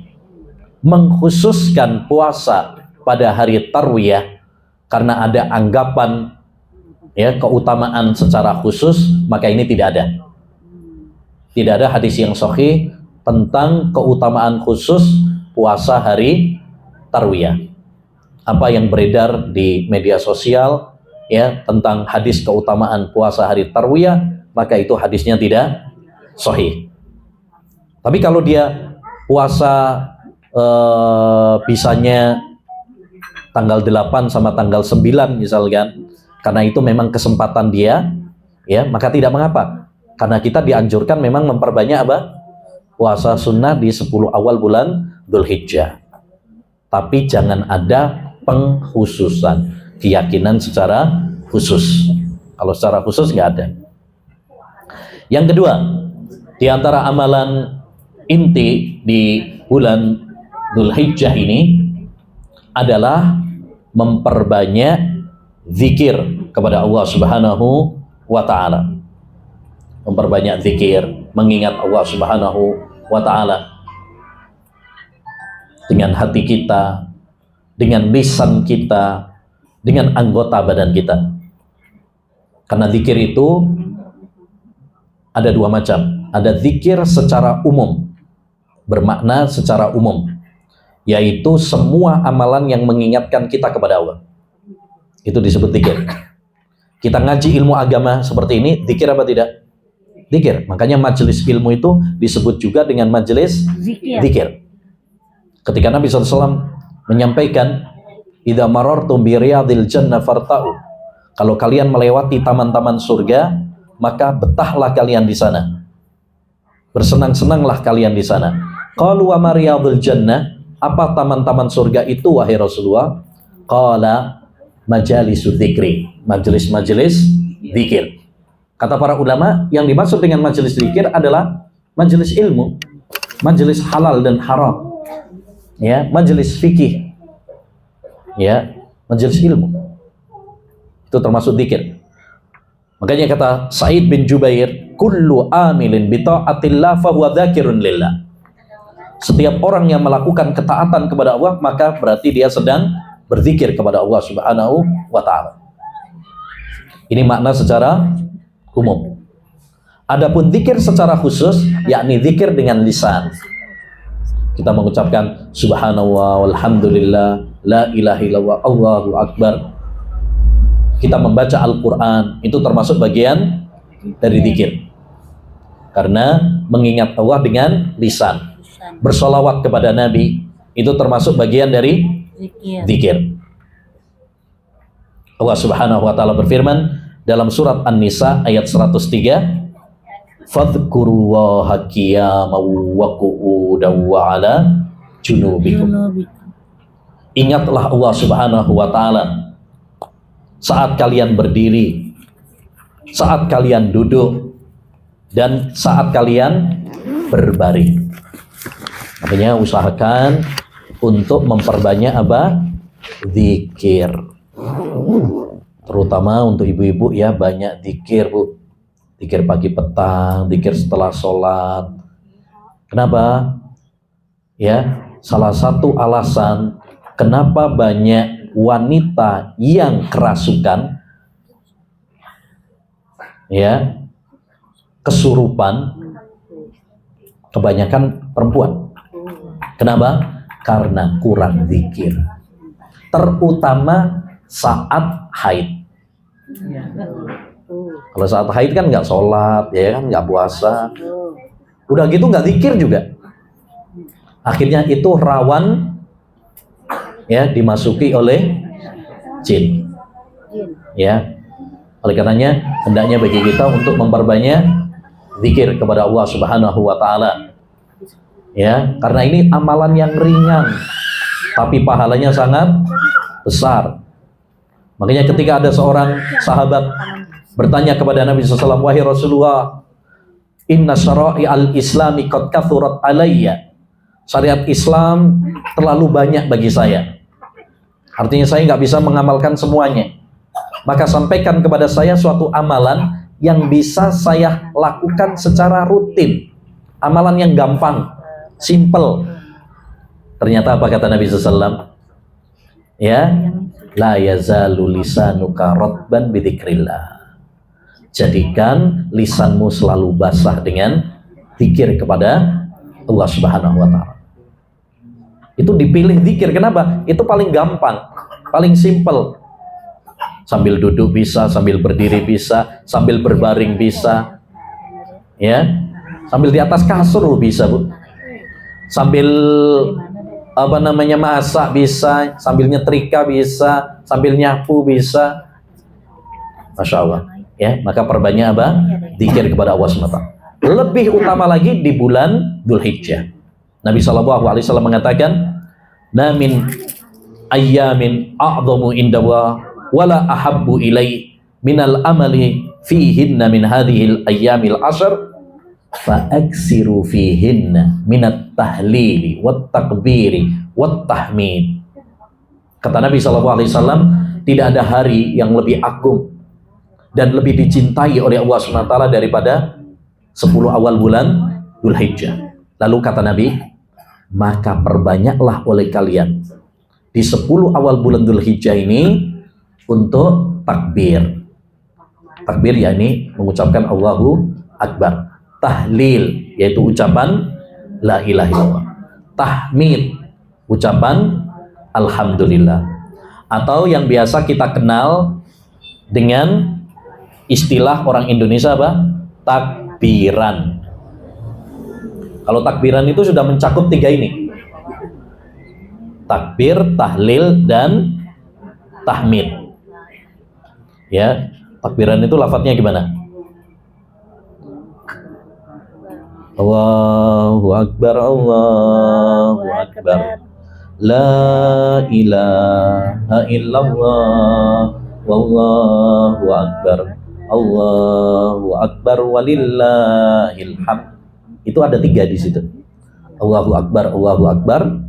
mengkhususkan puasa pada hari Tarwiyah karena ada anggapan ya keutamaan secara khusus, maka ini tidak ada. Tidak ada hadis yang sahih tentang keutamaan khusus puasa hari Tarwiyah. Apa yang beredar di media sosial ya tentang hadis keutamaan puasa hari Tarwiyah, maka itu hadisnya tidak sahih. Tapi kalau dia puasa bisanya tanggal 8 sama tanggal 9 misalkan, karena itu memang kesempatan dia, ya maka tidak mengapa, karena kita dianjurkan memang memperbanyak apa? Puasa sunnah di 10 awal bulan Dzulhijjah. Tapi jangan ada pengkhususan, keyakinan secara khusus. Kalau secara khusus nggak ada. Yang kedua, di antara amalan inti di bulan Dzulhijjah ini adalah memperbanyak zikir kepada Allah Subhanahu wa ta'ala. Memperbanyak zikir, mengingat Allah Subhanahu wa ta'ala dengan hati kita, dengan lisan kita, dengan anggota badan kita. Karena zikir itu ada dua macam. Ada zikir secara umum, bermakna secara umum, yaitu semua amalan yang mengingatkan kita kepada Allah. Itu disebut zikir. Kita ngaji ilmu agama seperti ini, zikir apa tidak? Zikir. Makanya majelis ilmu itu disebut juga dengan majelis zikir. Ketika Nabi SAW menyampaikan, idza marartum bi riyadil jannah farta'u, kalau kalian melewati taman-taman surga, maka betahlah kalian di sana, bersenang-senanglah kalian di sana. Qalu wa ma riyadul jannah, apa taman-taman surga itu wahai Rasulullah? Qala majalisu dzikri, majelis-majelis zikir. Kata para ulama, yang dimaksud dengan majelis zikir adalah majelis ilmu, majelis halal dan haram, ya, majelis fikih, ya, majelis ilmu. Itu termasuk zikir. Makanya kata Sa'id bin Jubair, kullu amilin bi ta'atillah fa huwa dzakirun lillah. Setiap orang yang melakukan ketaatan kepada Allah, maka berarti dia sedang berzikir kepada Allah Subhanahu wa ta'ala. Ini makna secara umum. Adapun zikir secara khusus, yakni zikir dengan lisan. Kita mengucapkan subhanallah, walhamdulillah, la ilaha illallah, Allahu akbar. Kita membaca Al-Quran, itu termasuk bagian dari zikir. Karena mengingat Allah dengan lisan. Bersolawat kepada Nabi, itu termasuk bagian dari zikir. Allah Subhanahu wa ta'ala berfirman dalam surat An-Nisa ayat 103, fadhkurullaha qiyaman wa qu'udan wa 'ala junubikum. Ingatlah Allah Subhanahu wa ta'ala saat kalian berdiri, saat kalian duduk, dan saat kalian berbaring. Makanya usahakan untuk memperbanyak apa? Zikir. Terutama untuk ibu-ibu ya, banyak zikir, Bu. Zikir pagi petang, zikir setelah sholat. Kenapa? Ya, salah satu alasan kenapa banyak wanita yang kerasukan, ya, kesurupan, kebanyakan perempuan. Kenapa? Karena kurang zikir. Terutama saat haid. Kalau saat haid kan nggak sholat, ya kan, nggak puasa. Udah gitu nggak zikir juga. Akhirnya itu rawan ya dimasuki oleh jin. Ya. Oleh karenanya hendaknya bagi kita untuk memperbanyak zikir kepada Allah Subhanahu wa ta'ala. Ya, karena ini amalan yang ringan tapi pahalanya sangat besar. Makanya ketika ada seorang sahabat bertanya kepada Nabi SAW, wahai Rasulullah, inna syara'i al-islami qad kathurat alayya. Syariat Islam terlalu banyak bagi saya. Artinya saya nggak bisa mengamalkan semuanya. Maka sampaikan kepada saya suatu amalan yang bisa saya lakukan secara rutin. Amalan yang gampang, simple. Ternyata apa kata Nabi SAW? Ya, la yazalu lisanuka ratban bidzikrillah. Jadikan lisanmu selalu basah dengan zikir kepada Allah Subhanahu wa ta'ala. Itu dipilih zikir, kenapa? Itu paling gampang, paling simple. Sambil duduk bisa, sambil berdiri bisa, sambil berbaring bisa, ya, sambil di atas kasur bisa, Bu. Sambil masak bisa, sambil nyetrika bisa, sambil nyapu bisa. Masya Allah. Ya, maka perbanyak apa? Zikir kepada Allah SWT. Lebih utama lagi di bulan Dzulhijjah. Nabi SAW mengatakan, "Ma min ayyamin a'dhamu indallah wala ahabbu ilai minal amali fihinna min hadhil ayyamil ashr fa aksiru fihinna minat tahlili wat takbiri wat tahmid." Kata Nabi SAW, tidak ada hari yang lebih agung dan lebih dicintai oleh Allah SWT daripada 10 awal bulan Dzulhijjah. Lalu kata Nabi, maka perbanyaklah oleh kalian di 10 awal bulan Dzulhijjah ini untuk takbir. Takbir yakni mengucapkan Allahu Akbar. Tahlil yaitu ucapan la ilaha illallah. Tahmid ucapan alhamdulillah. Atau yang biasa kita kenal dengan istilah orang Indonesia apa? Takbiran. Kalau takbiran itu sudah mencakup 3 ini. Takbir, tahlil, dan tahmid. Ya, takbiran itu lafadznya gimana? Allahu Akbar, Allahu Akbar. La ilaha illallah, wallahu akbar. Allahu Akbar walillahil hamd. Itu ada 3 di situ. Allahu Akbar, Allahu Akbar.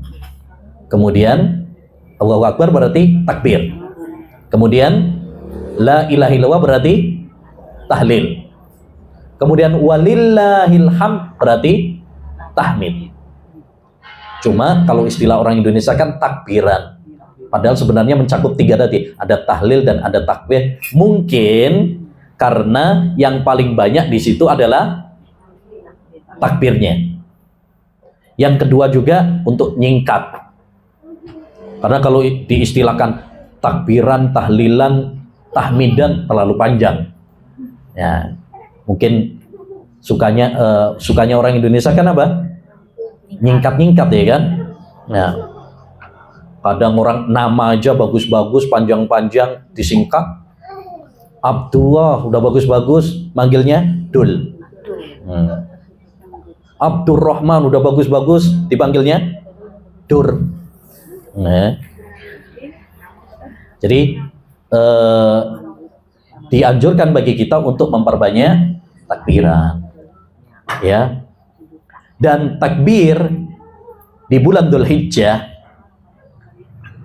Kemudian Allahu Akbar berarti takbir. Kemudian la ilaha illallah berarti tahlil. Kemudian walillahil hamd berarti tahmid. Cuma kalau istilah orang Indonesia kan takbiran. Padahal sebenarnya mencakup 3 tadi. Ada tahlil dan ada takbir. Mungkin karena yang paling banyak di situ adalah takbirnya. Yang kedua juga untuk nyingkat. Karena kalau diistilahkan takbiran, tahlilan, tahmidan terlalu panjang. Ya, mungkin sukanya orang Indonesia kan apa? Nyingkat-nyingkat ya kan? Nah, kadang orang nama aja bagus-bagus, panjang-panjang disingkat. Abdullah udah bagus-bagus, manggilnya Dul. Abdurrahman udah bagus-bagus, dipanggilnya Dur. Nah, jadi dianjurkan bagi kita untuk memperbanyak takbiran, ya. Dan takbir di bulan Dzulhijjah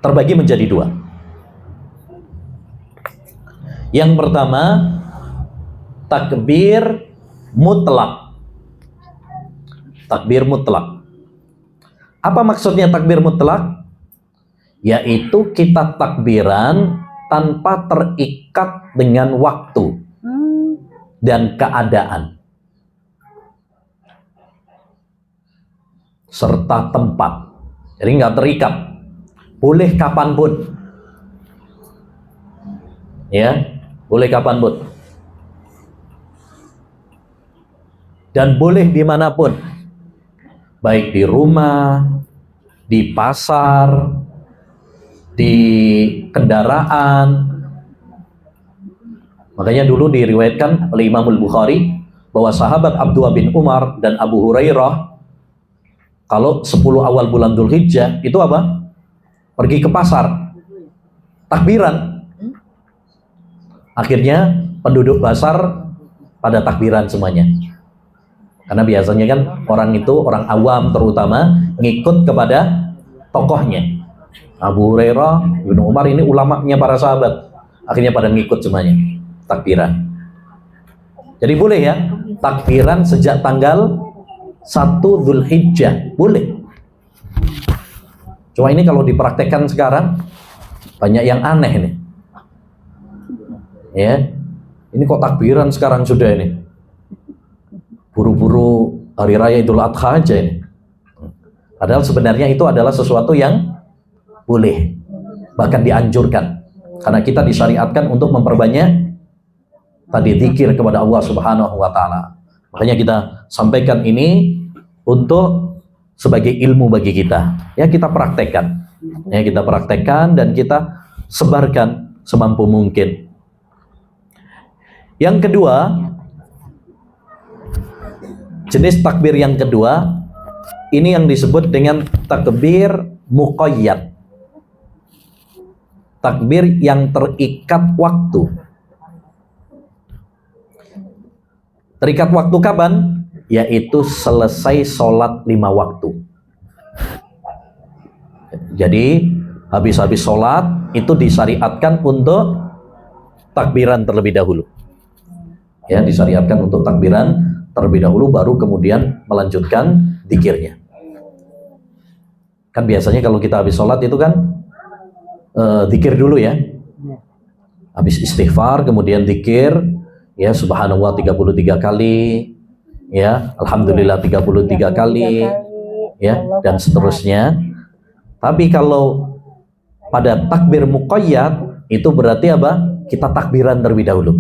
terbagi menjadi 2. Yang pertama, takbir mutlak. Takbir mutlak. Apa maksudnya takbir mutlak? Yaitu kita takbiran tanpa terikat dengan waktu dan keadaan serta tempat. Jadi nggak terikat, boleh kapanpun, ya, boleh kapanpun, dan boleh dimanapun, baik di rumah, di pasar, di kendaraan. Makanya dulu diriwayatkan oleh Imam Al-Bukhari bahwa sahabat Abdullah bin Umar dan Abu Hurairah kalau 10 awal bulan Dzulhijjah itu apa? Pergi ke pasar, takbiran. Akhirnya penduduk pasar pada takbiran semuanya. Karena biasanya kan orang itu, orang awam terutama, ngikut kepada tokohnya. Abu Hurairah, Ibnu Umar ini ulamanya para sahabat. Akhirnya pada ngikut semuanya, takbiran. Jadi boleh ya, takbiran sejak tanggal 1 Dzulhijjah, boleh. Cuma ini kalau dipraktekkan sekarang, banyak yang aneh nih. Ya, ini kok takbiran sekarang sudah ini. Buru-buru hari raya Idul Adha aja ini. Padahal sebenarnya itu adalah sesuatu yang boleh, bahkan dianjurkan. Karena kita disyariatkan untuk memperbanyak tadi zikir kepada Allah Subhanahu wa taala. Makanya kita sampaikan ini untuk sebagai ilmu bagi kita. Ya, kita praktekkan. Ya, kita praktekkan dan kita sebarkan semampu mungkin. Yang kedua, jenis takbir yang kedua, ini yang disebut dengan takbir muqayyad. Takbir yang terikat waktu. Terikat waktu kapan? Yaitu selesai sholat 5 waktu. Jadi habis-habis sholat itu disyariatkan untuk takbiran terlebih dahulu. Ya, disyariatkan untuk takbiran terlebih dahulu, baru kemudian melanjutkan zikirnya. Kan biasanya kalau kita habis sholat itu kan zikir dulu ya. Habis istighfar kemudian zikir, ya subhanallah 33 kali, ya alhamdulillah 33 kali, ya dan seterusnya. Tapi kalau pada takbir muqayyad itu berarti apa? Kita takbiran terlebih dahulu.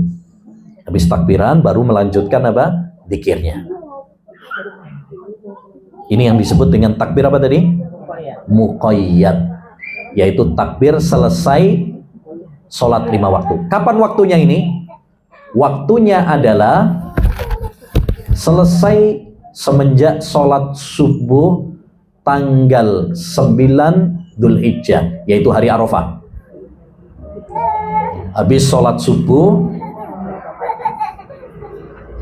Habis takbiran baru melanjutkan apa? Zikirnya. Ini yang disebut dengan takbir apa tadi? Muqayyad, yaitu takbir selesai sholat 5 waktu. Kapan waktunya ini? Waktunya adalah selesai semenjak sholat subuh tanggal 9 Dzulhijjah, yaitu hari Arafah. Habis sholat subuh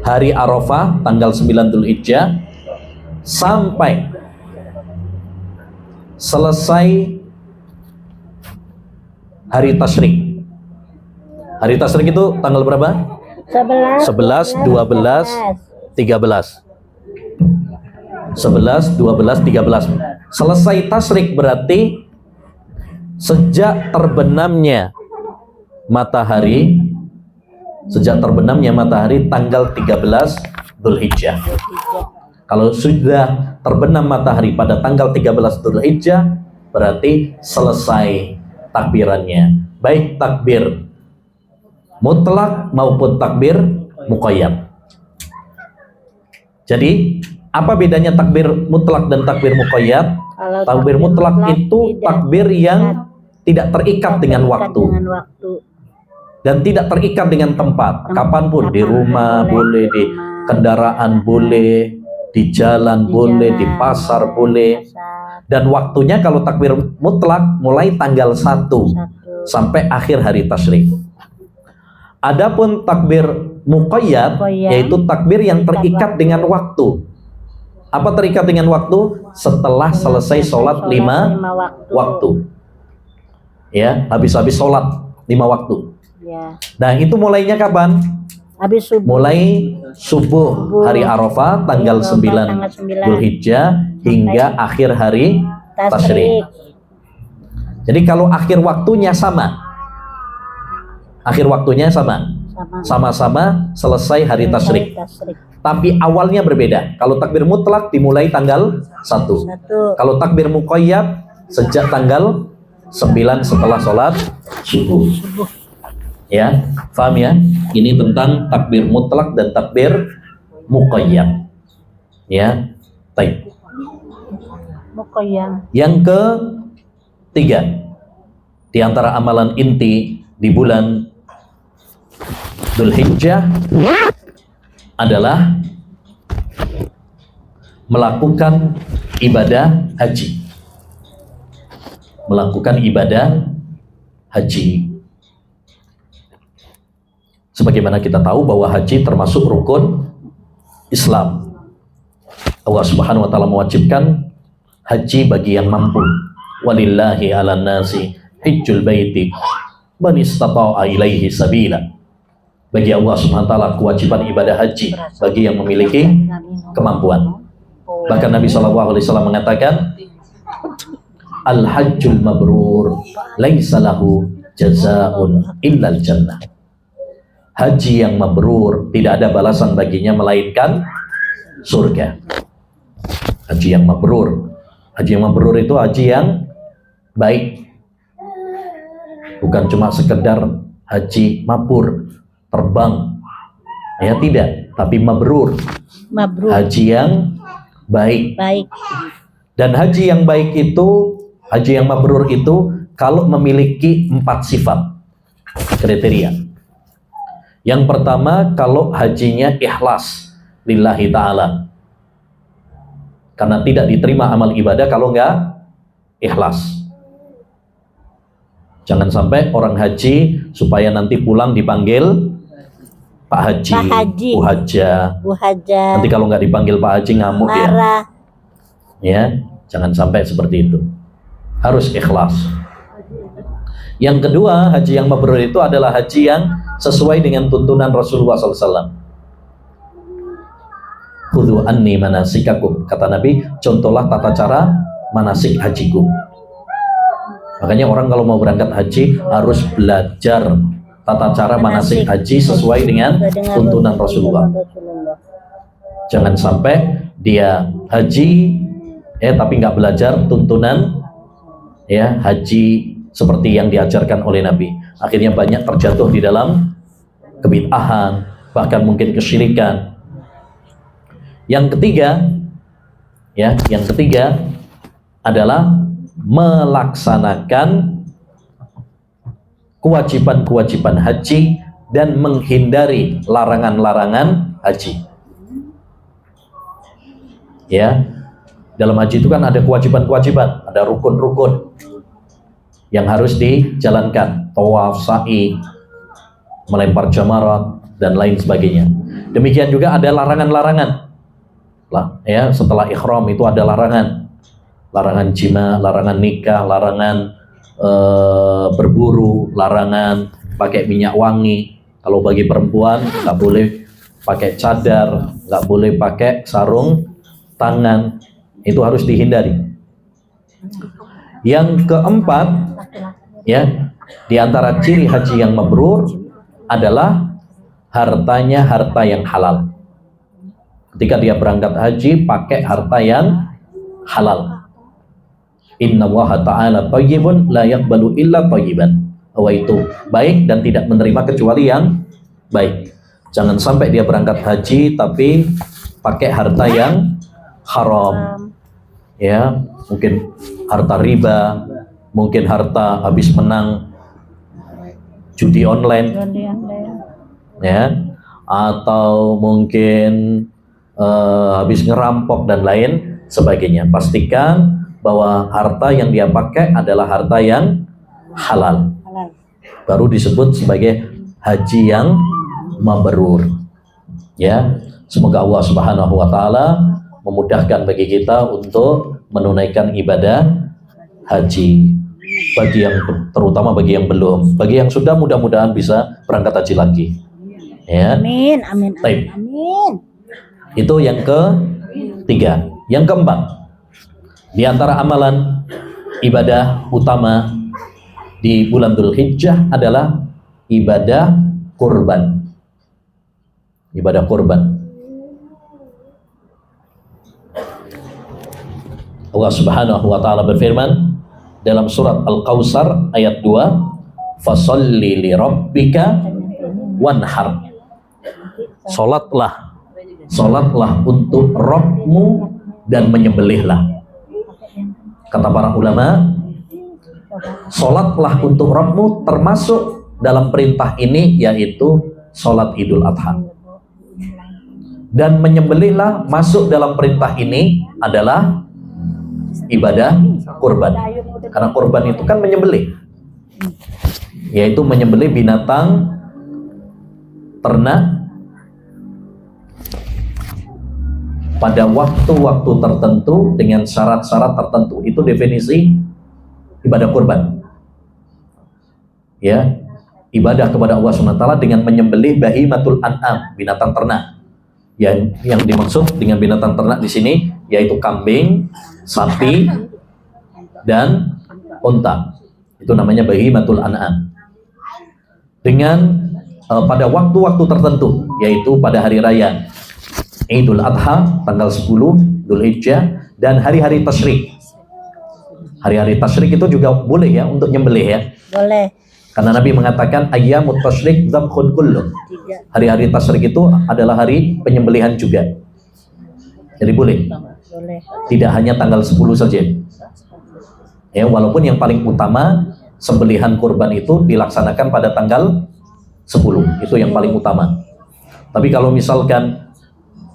hari Arafah tanggal 9 Dzulhijjah sampai selesai hari tasyrik. Hari tasyrik itu tanggal berapa? 11, 12, 13. 11, 12, 13. Selesai tasyrik berarti sejak terbenamnya matahari, tanggal 13 Dzulhijjah. Kalau sudah terbenam matahari pada tanggal 13 Dzulhijjah, berarti selesai takbirannya. Baik takbir mutlak maupun takbir muqayyad. Jadi, apa bedanya takbir mutlak dan takbir muqayyad? Takbir mutlak itu takbir yang tidak terikat dengan waktu. Dan tidak terikat dengan tempat. Kapanpun, di rumah boleh, di kendaraan boleh, di jalan boleh, di pasar boleh. Dan waktunya kalau takbir mutlak mulai tanggal 1 sampai akhir hari tasyrik. Adapun takbir muqayyad yaitu takbir yang terikat dengan waktu. Apa terikat dengan waktu? Setelah selesai sholat 5 waktu. Ya, habis-habis sholat 5 waktu. Nah, itu mulainya kapan? Habis subuh. Mulai subuh hari Arafah tanggal 9 Dzulhijjah hingga akhir hari tasyrik. Jadi kalau akhir waktunya sama. Sama-sama selesai hari tasyrik. Tapi awalnya berbeda. Kalau takbir mutlak dimulai tanggal 1. Kalau takbir muqayyad sejak tanggal 9 setelah sholat subuh. Ya, paham ya? Ini tentang takbir mutlak dan takbir muqayyad. Ya, baik. Yang ketiga, di antara amalan inti di bulan Dzulhijjah adalah melakukan ibadah haji. Sebagaimana kita tahu bahwa haji termasuk rukun Islam. Allah Subhanahu wa taala mewajibkan haji bagi yang mampu. Walillahi 'alan nasi hajjul baiti man istata'a ilaihi sabila. Bagi Allah Subhanahu wa taala kewajiban ibadah haji bagi yang memiliki kemampuan. Bahkan Nabi sallallahu alaihi wasallam mengatakan, al-hajjul mabrur laisa lahu jazaa'un illal jannah. Haji yang mabrur tidak ada balasan baginya melainkan surga. Haji yang mabrur itu haji yang baik, bukan cuma sekedar haji mabrur terbang, ya tidak, tapi mabrur. Haji yang baik. Dan haji yang baik itu, haji yang mabrur itu kalau memiliki 4 sifat kriteria. Yang pertama, kalau hajinya ikhlas lillahi ta'ala. Karena tidak diterima amal ibadah kalau nggak ikhlas. Jangan sampai orang haji supaya nanti pulang dipanggil Pak Haji, Pak Haji, Bu Haja. Bu Haja, Nanti kalau nggak dipanggil Pak Haji ngamuk dia. marah. Ya, jangan sampai seperti itu. Harus ikhlas. Yang kedua, haji yang mabrur itu adalah haji yang sesuai dengan tuntunan Rasulullah SAW. Khudhu anni manasikakum, kata Nabi, contohlah tata cara manasik hajiku. Makanya orang kalau mau berangkat haji harus belajar tata cara manasik haji sesuai dengan tuntunan Rasulullah. Jangan sampai dia haji tapi nggak belajar tuntunan haji seperti yang diajarkan oleh Nabi. Akhirnya banyak terjatuh di dalam kebid'ahan, bahkan mungkin kesyirikan. Yang ketiga adalah melaksanakan kewajiban-kewajiban haji dan menghindari larangan-larangan haji. Ya, dalam haji itu kan ada kewajiban-kewajiban, ada rukun-rukun yang harus dijalankan, tawaf, sa'i, melempar jamarat dan lain sebagainya. Demikian juga ada larangan-larangan. Setelah ihram itu ada larangan jima, larangan nikah, larangan berburu, larangan pakai minyak wangi. Kalau bagi perempuan nggak boleh pakai cadar, nggak boleh pakai sarung tangan, itu harus dihindari. Yang keempat, di antara ciri haji yang mabrur adalah hartanya harta yang halal. Ketika dia berangkat haji, pakai harta yang halal. Innallaha ta'ala thayyibun la yaqbalu illa thayyiban. Bahwa itu baik dan tidak menerima kecuali yang baik. Jangan sampai dia berangkat haji tapi pakai harta yang haram. Ya, mungkin harta riba, mungkin harta habis menang judi online. Ya, atau mungkin habis ngerampok dan lain sebagainya. Pastikan bahwa harta yang dia pakai adalah harta yang halal. Baru disebut sebagai haji yang mabrur. Ya, semoga Allah Subhanahu wa taala memudahkan bagi kita untuk menunaikan ibadah haji. Bagi yang terutama bagi yang belum, bagi yang sudah mudah-mudahan bisa berangkat haji lagi. Ya. Amin, amin, amin, amin. Itu yang ketiga. Yang keempat, di antara amalan ibadah utama di bulan Dzulhijjah adalah ibadah kurban. Ibadah kurban. Allah Subhanahu wa taala berfirman dalam surat Al-Kautsar ayat 2, "Fasholli li rabbika wanhar." Salatlah untuk Rabbmu dan menyembelihlah. Kata para ulama, salatlah untuk Rabbmu termasuk dalam perintah ini yaitu salat Idul Adha. Dan menyembelihlah masuk dalam perintah ini adalah ibadah kurban. Karena kurban itu kan menyembelih, yaitu menyembelih binatang ternak pada waktu-waktu tertentu dengan syarat-syarat tertentu. Itu definisi ibadah kurban. Ya, ibadah kepada Allah SWT dengan menyembelih bahimatul an'am, binatang ternak. Yang dimaksud dengan binatang ternak di sini yaitu kambing, sapi, dan unta. Itu namanya bahimatul an'am. Dengan pada waktu-waktu tertentu, yaitu pada hari raya Idul Adha tanggal 10 Dzulhijjah dan hari-hari tasyrik. Hari-hari tasyrik itu juga boleh ya untuk nyembelih ya. Boleh. Karena Nabi mengatakan ayyamut tasyrik dzabhun kullu. Hari-hari tasyrik itu adalah hari penyembelihan juga. Jadi boleh. Boleh. Tidak hanya tanggal 10 saja. Ya, walaupun yang paling utama sembelihan kurban itu dilaksanakan pada tanggal 10. Itu yang paling utama. Tapi kalau misalkan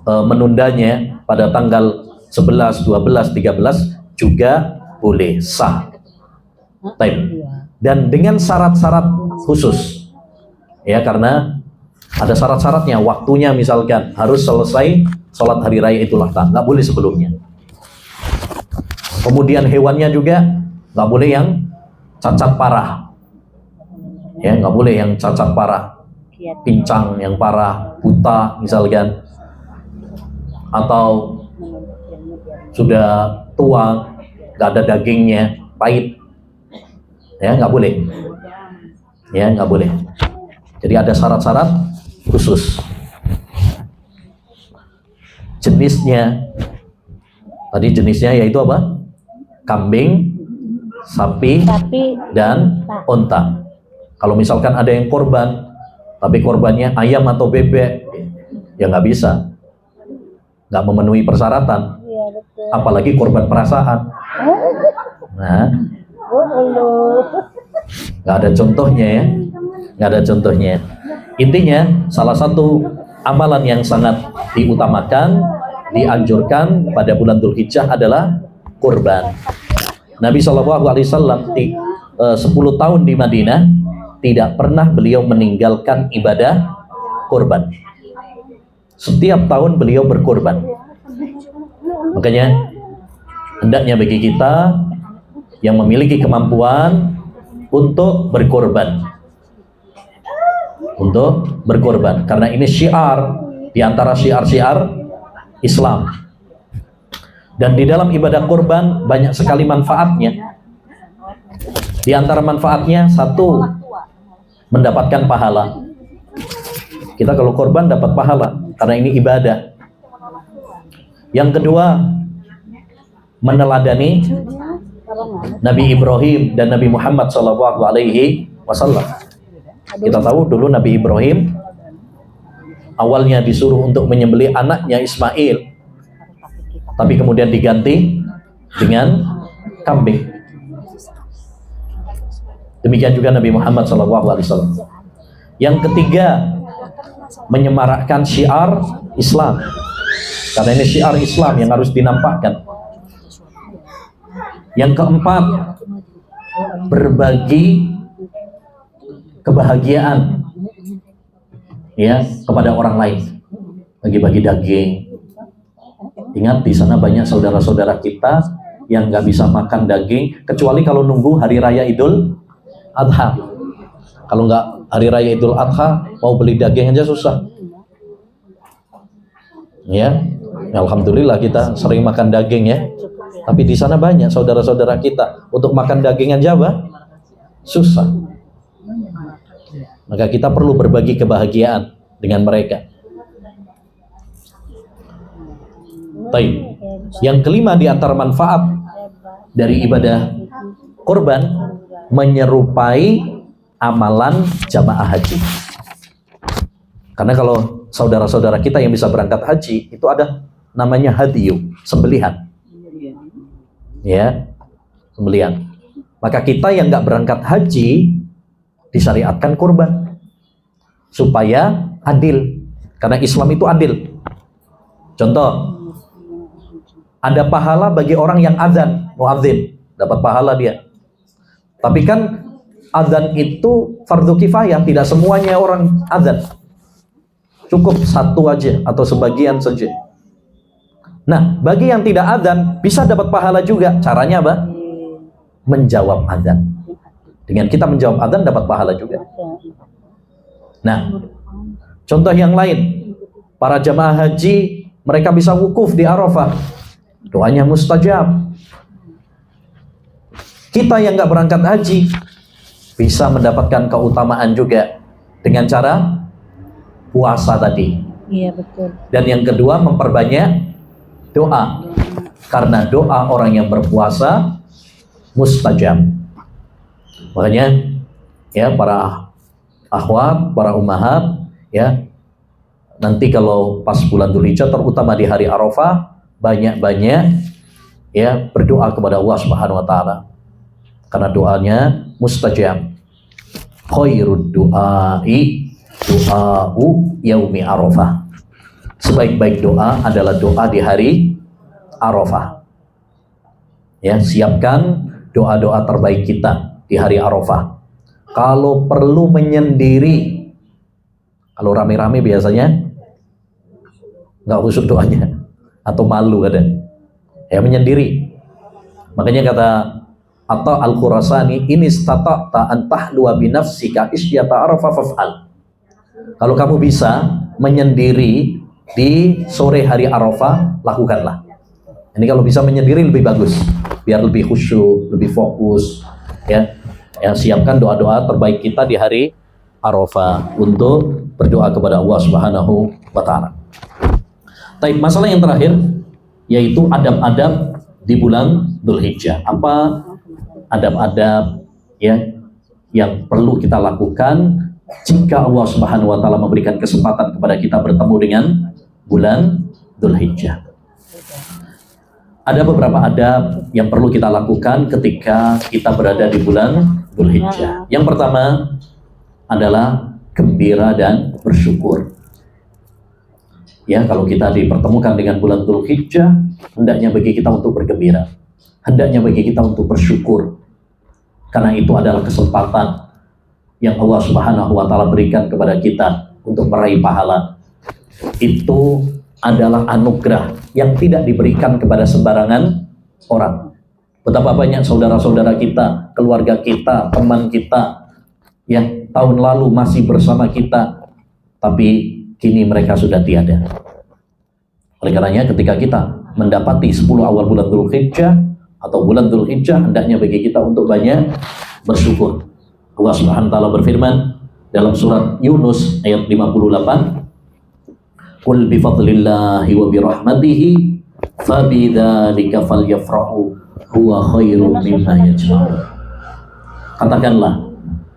menundanya pada tanggal 11, 12, 13 juga boleh, sah. Baik. Dan dengan syarat-syarat khusus. Ya, karena ada syarat-syaratnya, waktunya misalkan harus selesai sholat hari raya Idul Adha, nggak boleh sebelumnya. Kemudian hewannya juga nggak boleh yang cacat parah, ya nggak boleh yang cacat parah, pincang yang parah, buta misalkan, atau sudah tua, nggak ada dagingnya, pahit, ya nggak boleh, ya nggak boleh. Jadi ada syarat-syarat khusus. Jenisnya, tadi jenisnya yaitu apa? Kambing, sapi, dan onta. Kalau misalkan ada yang korban, tapi korbannya ayam atau bebek, ya nggak bisa, nggak memenuhi persyaratan. Apalagi korban perasaan. Nah, nggak ada contohnya ya, nggak ada contohnya. Intinya, salah satu amalan yang sangat diutamakan, dianjurkan pada bulan Dzulhijjah adalah kurban. Nabi SAW 10 tahun di Madinah tidak pernah beliau meninggalkan ibadah kurban. Setiap tahun beliau berkurban. Makanya hendaknya bagi kita yang memiliki kemampuan untuk berkorban, karena ini syiar di antara syiar-syiar Islam. Dan di dalam ibadah kurban banyak sekali manfaatnya. Di antara manfaatnya, satu, mendapatkan pahala. Kita kalau korban dapat pahala karena ini ibadah. Yang kedua, meneladani Nabi Ibrahim dan Nabi Muhammad SAW. Kita tahu dulu Nabi Ibrahim awalnya disuruh untuk menyembelih anaknya Ismail, tapi kemudian diganti dengan kambing. Demikian juga Nabi Muhammad SAW. Yang ketiga, menyemarakkan syiar Islam, karena ini syiar Islam yang harus dinampakkan. Yang keempat, berbagi kebahagiaan ya kepada orang lain, bagi-bagi daging. Ingat, di sana banyak saudara-saudara kita yang nggak bisa makan daging kecuali kalau nunggu hari raya Idul Adha. Kalau nggak hari raya Idul Adha, mau beli daging aja susah. Ya, alhamdulillah kita sering makan daging ya. Tapi di sana banyak saudara-saudara kita untuk makan daging aja susah. Maka kita perlu berbagi kebahagiaan dengan mereka. Baik. Yang kelima di antara manfaat dari ibadah kurban, menyerupai amalan jamaah haji. Karena kalau saudara-saudara kita yang bisa berangkat haji, itu ada namanya hadiyu, sembelihan. Ya, sembelihan. Maka kita yang nggak berangkat haji disyariatkan kurban supaya adil, karena Islam itu adil. Contoh, ada pahala bagi orang yang azan, muadzin, dapat pahala dia. Tapi kan azan itu fardu kifayah, tidak semuanya orang azan. Cukup satu aja atau sebagian saja. Nah, bagi yang tidak azan bisa dapat pahala juga. Caranya apa? Menjawab azan. Dengan kita menjawab azan dapat pahala juga. Nah, contoh yang lain, para jamaah haji mereka bisa wukuf di Arafah, doanya mustajab. Kita yang nggak berangkat haji bisa mendapatkan keutamaan juga dengan cara puasa tadi. Iya, betul. Dan yang kedua, memperbanyak doa, karena doa orang yang berpuasa mustajab. Makanya ya para akhwat, para ummahat ya, nanti kalau pas bulan Dzulhijjah, terutama di hari Arafah, banyak-banyak ya berdoa kepada Allah Subhanahu wa taala. Karena doanya mustajab. Khairud du'ai Du'a'u yaumi Arafah. Sebaik-baik doa adalah doa di hari Arafah. Ya, siapkan doa-doa terbaik kita di hari Arafah. Kalau perlu menyendiri, kalau rame-rame biasanya nggak khusyuk doanya atau malu kadang. Ya, menyendiri. Makanya kata atau Al-Khurasani, ini stata'ta an tahdua binafsika isyata Arafah faf'al. Kalau kamu bisa menyendiri di sore hari Arafah, lakukanlah. Ini kalau bisa menyendiri lebih bagus, biar lebih khusyuk, lebih fokus. Ya, siapkan doa-doa terbaik kita di hari Arafah untuk berdoa kepada Allah Subhanahu wa Ta'ala. Tapi masalah yang terakhir yaitu adab-adab di bulan Dzulhijjah. Apa adab-adab ya yang perlu kita lakukan jika Allah Subhanahu wa Ta'ala memberikan kesempatan kepada kita bertemu dengan bulan Dzulhijjah? Ada beberapa adab yang perlu kita lakukan ketika kita berada di bulan Dzulhijjah. Yang pertama adalah gembira dan bersyukur. Ya, kalau kita dipertemukan dengan bulan Dzulhijjah, hendaknya bagi kita untuk bergembira, hendaknya bagi kita untuk bersyukur, karena itu adalah kesempatan yang Allah Subhanahu wa Ta'ala berikan kepada kita untuk meraih pahala. Itu adalah anugerah yang tidak diberikan kepada sembarangan orang. Betapa banyak saudara-saudara kita, keluarga kita, teman kita yang tahun lalu masih bersama kita, tapi kini mereka sudah tiada. Oleh karenanya ketika kita mendapati 10 awal bulan Dzulhijjah atau bulan Dzulhijjah, hendaknya bagi kita untuk banyak bersyukur. Allah Subhanahu wa Ta'ala berfirman dalam surat Yunus ayat 58, "Qul bi fadlillahi wa bi rahmatihi fabidzalika falyafrahu huwa khairum mimma yajma'un." Katakanlah,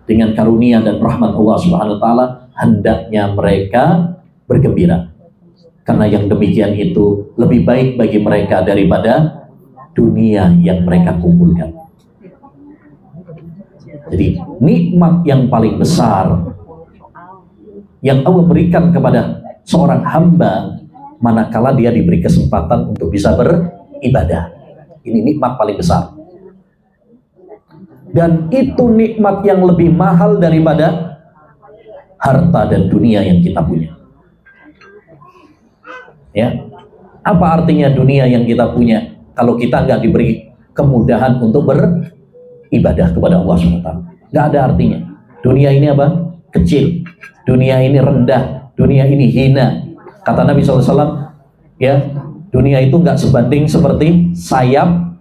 dengan karunia dan rahmat Allah Subhanahu wa Ta'ala hendaknya mereka bergembira, karena yang demikian itu lebih baik bagi mereka daripada dunia yang mereka kumpulkan. Jadi nikmat yang paling besar yang Allah berikan kepada seorang hamba manakala dia diberi kesempatan untuk bisa beribadah. Ini nikmat paling besar. Dan itu nikmat yang lebih mahal daripada harta dan dunia yang kita punya. Ya, apa artinya dunia yang kita punya kalau kita nggak diberi kemudahan untuk beribadah kepada Allah SWT? Nggak ada artinya. Dunia ini apa? Kecil. Dunia ini rendah. Dunia ini hina. Kata Nabi SAW, ya, dunia itu nggak sebanding seperti sayap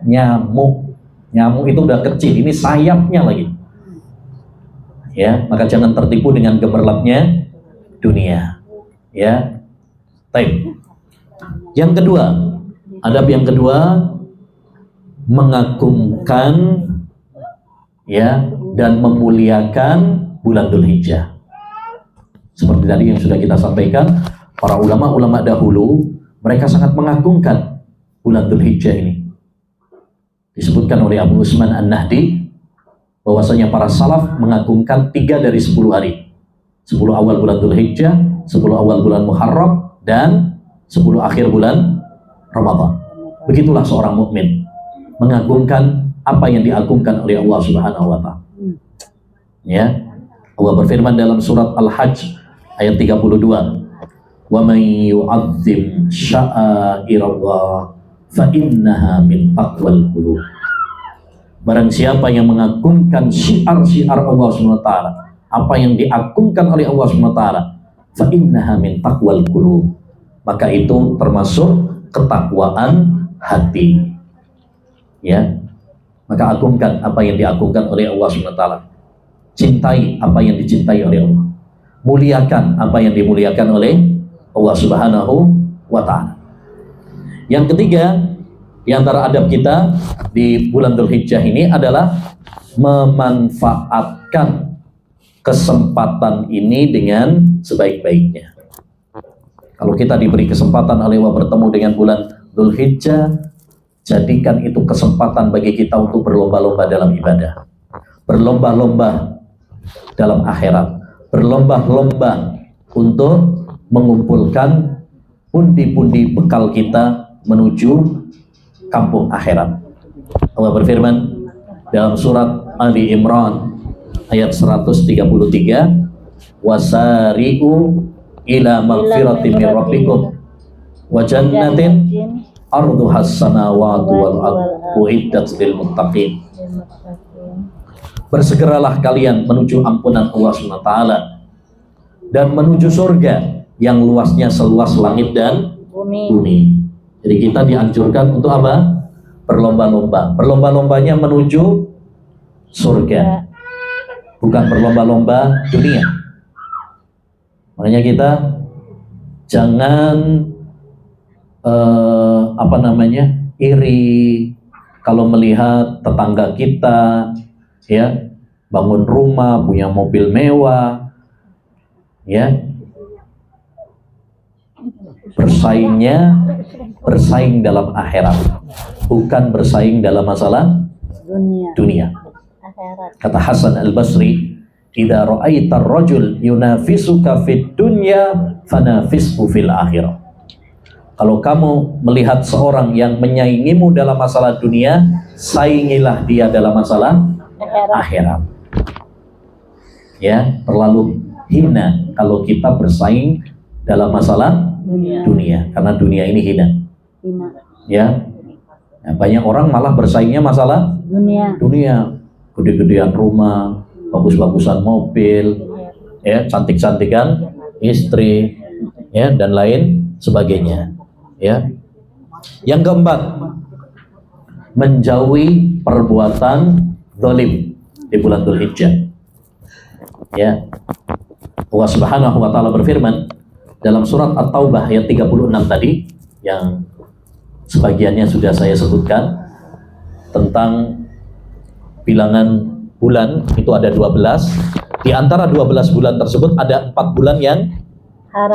nyamuk. Nyamuk itu udah kecil, ini sayapnya lagi. Ya, maka jangan tertipu dengan gemerlapnya dunia. Ya. Baik. Yang kedua, adab yang kedua, mengagungkan ya dan memuliakan bulan Dzulhijjah. Seperti tadi yang sudah kita sampaikan, para ulama-ulama dahulu mereka sangat mengagungkan bulan Dzulhijjah ini. Disebutkan oleh Abu Usman An-Nahdi bahwasanya para salaf mengagungkan 3 dari 10 hari. 10 awal bulan Dzulhijjah, 10 awal bulan Muharram, dan 10 akhir bulan Ramadan. Begitulah seorang mukmin mengagungkan apa yang diagungkan oleh Allah Subhanahu wa Ta'ala. Ya. Allah berfirman dalam surat Al-Hajj ayat 32, "Wa may yu'azzim sya'airallah fa innaha min taqwal qulub." Barang siapa yang mengagungkan syiar-syiar Allah Subhanahu wa Ta'ala, apa yang diagungkan oleh Allah Subhanahu wa Ta'ala, fa innaha min taqwal qulub, maka itu termasuk ketakwaan hati. Ya, maka agungkan apa yang diagungkan oleh Allah Subhanahu wa Ta'ala. Cintai apa yang dicintai oleh Allah. Muliakan apa yang dimuliakan oleh Allah Subhanahu wa Ta'ala. Yang ketiga, di antara adab kita di bulan Dzulhijjah ini adalah memanfaatkan kesempatan ini dengan sebaik-baiknya. Kalau kita diberi kesempatan oleh Allah bertemu dengan bulan Dzulhijjah, jadikan itu kesempatan bagi kita untuk berlomba-lomba dalam ibadah, berlomba-lomba dalam akhirat, berlomba-lomba untuk mengumpulkan pundi-pundi bekal kita menuju kampung akhirat. Allah berfirman dalam surat Ali Imran ayat 133, wasari'u ila magfiratin min rabbikum wa jannatin arduhas samawati wal ardu uiddat lil muttaqin. Bersegeralah kalian menuju ampunan Allah SWT dan menuju surga yang luasnya seluas langit dan bumi. Jadi kita dianjurkan untuk apa? Berlomba-lomba. Berlomba-lombanya menuju surga, bukan berlomba-lomba dunia. Makanya kita jangan iri kalau melihat tetangga kita ya bangun rumah, punya mobil mewah, ya bersaing dalam akhirat, bukan bersaing dalam masalah dunia. Kata Hasan Al-Basri, idza ra'aita ar-rajul yunafisuka fid dunya fanafishu fil akhirah. Kalau kamu melihat seorang yang menyaingimu dalam masalah dunia, saingilah dia dalam masalah akhirat. Ya, terlalu hina kalau kita bersaing dalam masalah dunia, karena dunia ini hina. Ya, banyak orang malah bersaingnya masalah dunia, gede-gedean rumah, bagus-bagusan mobil, ya, cantik-cantikan istri, ya, dan lain sebagainya. Ya, yang keempat, menjauhi perbuatan zalim di bulan Dzulhijjah. Ya, Allah Subhanahu wa taala berfirman dalam surat At-Taubah ayat 36 tadi, yang sebagiannya sudah saya sebutkan, tentang bilangan bulan itu ada 12. Di antara 12 bulan tersebut ada 4 bulan yang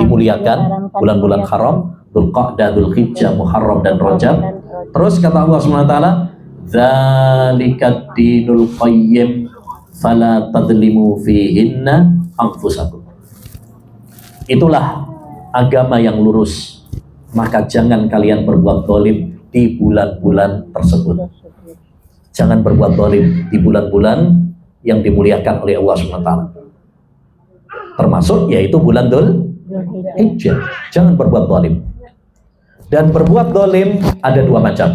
dimuliakan, bulan-bulan haram, Dzulqa'dah, Dzulhijjah, Muharram dan Rajab. Terus kata Allah Subhanahu wa taala, "Dzalikat dinul qayyim fala tadlimu fihinna anfusakum." Itulah agama yang lurus, maka jangan kalian berbuat zalim di bulan-bulan tersebut. Jangan berbuat zalim di bulan-bulan yang dimuliakan oleh Allah SWT. Termasuk yaitu bulan Dzulhijjah. Jangan berbuat zalim. Dan berbuat zalim ada 2 macam.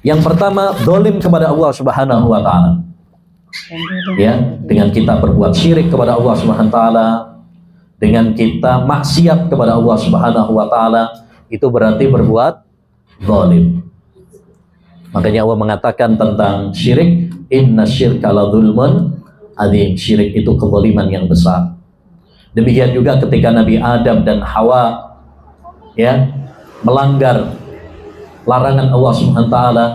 Yang pertama, zalim kepada Allah Subhanahu wa taala. Ya, dengan kita berbuat syirik kepada Allah Subhanahu wa taala, dengan kita maksiat kepada Allah Subhanahu wa taala, itu berarti berbuat zalim. Makanya Allah mengatakan tentang syirik, inna syirka la dzulmun adzim. Syirik itu kezaliman yang besar. Demikian juga ketika Nabi Adam dan Hawa ya melanggar larangan Allah Subhanahu wa taala,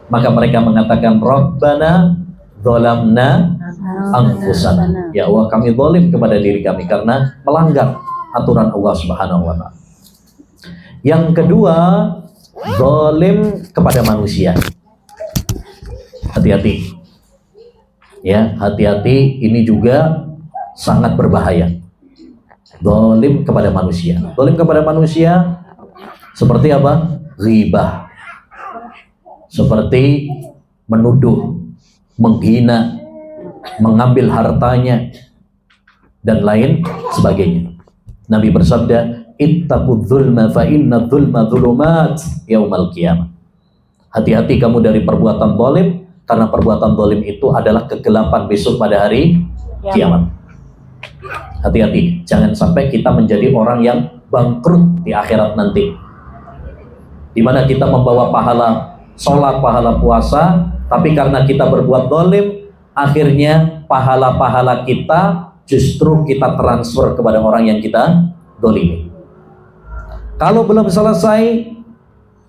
maka mereka mengatakan Rabbana dzalamna anfusana. Ya Allah, kami zalim kepada diri kami karena melanggar aturan Allah Subhanahu wa taala. Yang kedua, zalim kepada manusia. Hati-hati. Ya, hati-hati, ini juga sangat berbahaya. Zalim kepada manusia. Zalim kepada manusia seperti apa? Ghibah. Seperti menuduh, menghina, mengambil hartanya dan lain sebagainya. Nabi bersabda, ittaqudz dzulma fa inna dzulma dzulumat yaumal qiyamah. Hati-hati kamu dari perbuatan zalim, karena perbuatan zalim itu adalah kegelapan besok pada hari kiamat. Hati-hati, jangan sampai kita menjadi orang yang bangkrut di akhirat nanti, di mana kita membawa pahala sholat, pahala puasa, tapi karena kita berbuat zalim, akhirnya pahala-pahala kita justru kita transfer kepada orang yang kita zalimi. Kalau belum selesai,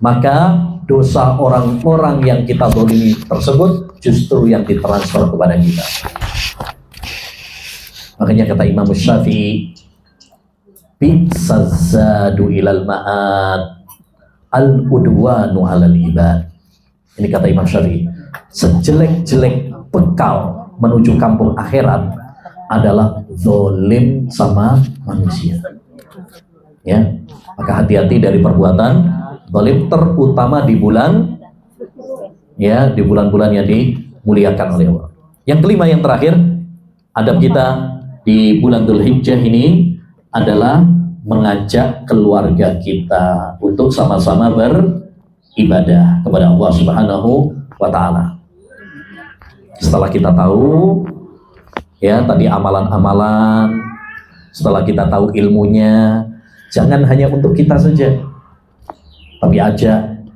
maka dosa orang-orang yang kita zalimi tersebut justru yang ditransfer kepada kita. Makanya kata Imam Syafi'i, bi'sazadu ilal ma'ad al-udwanu alal ibad. Ini kata Imam Syafi'i, sejelek-jelek bekal menuju kampung akhirat adalah zalim sama manusia. Ya, maka hati-hati dari perbuatan zalim, terutama di bulan, ya, di bulan-bulan yang dimuliakan oleh Allah. Yang kelima, yang terakhir, adab kita di bulan Dzulhijjah ini adalah mengajak keluarga kita untuk sama-sama beribadah kepada Allah Subhanahu wa Ta'ala. Setelah kita tahu, ya, tadi amalan-amalan, setelah kita tahu ilmunya, jangan hanya untuk kita saja, tapi ajak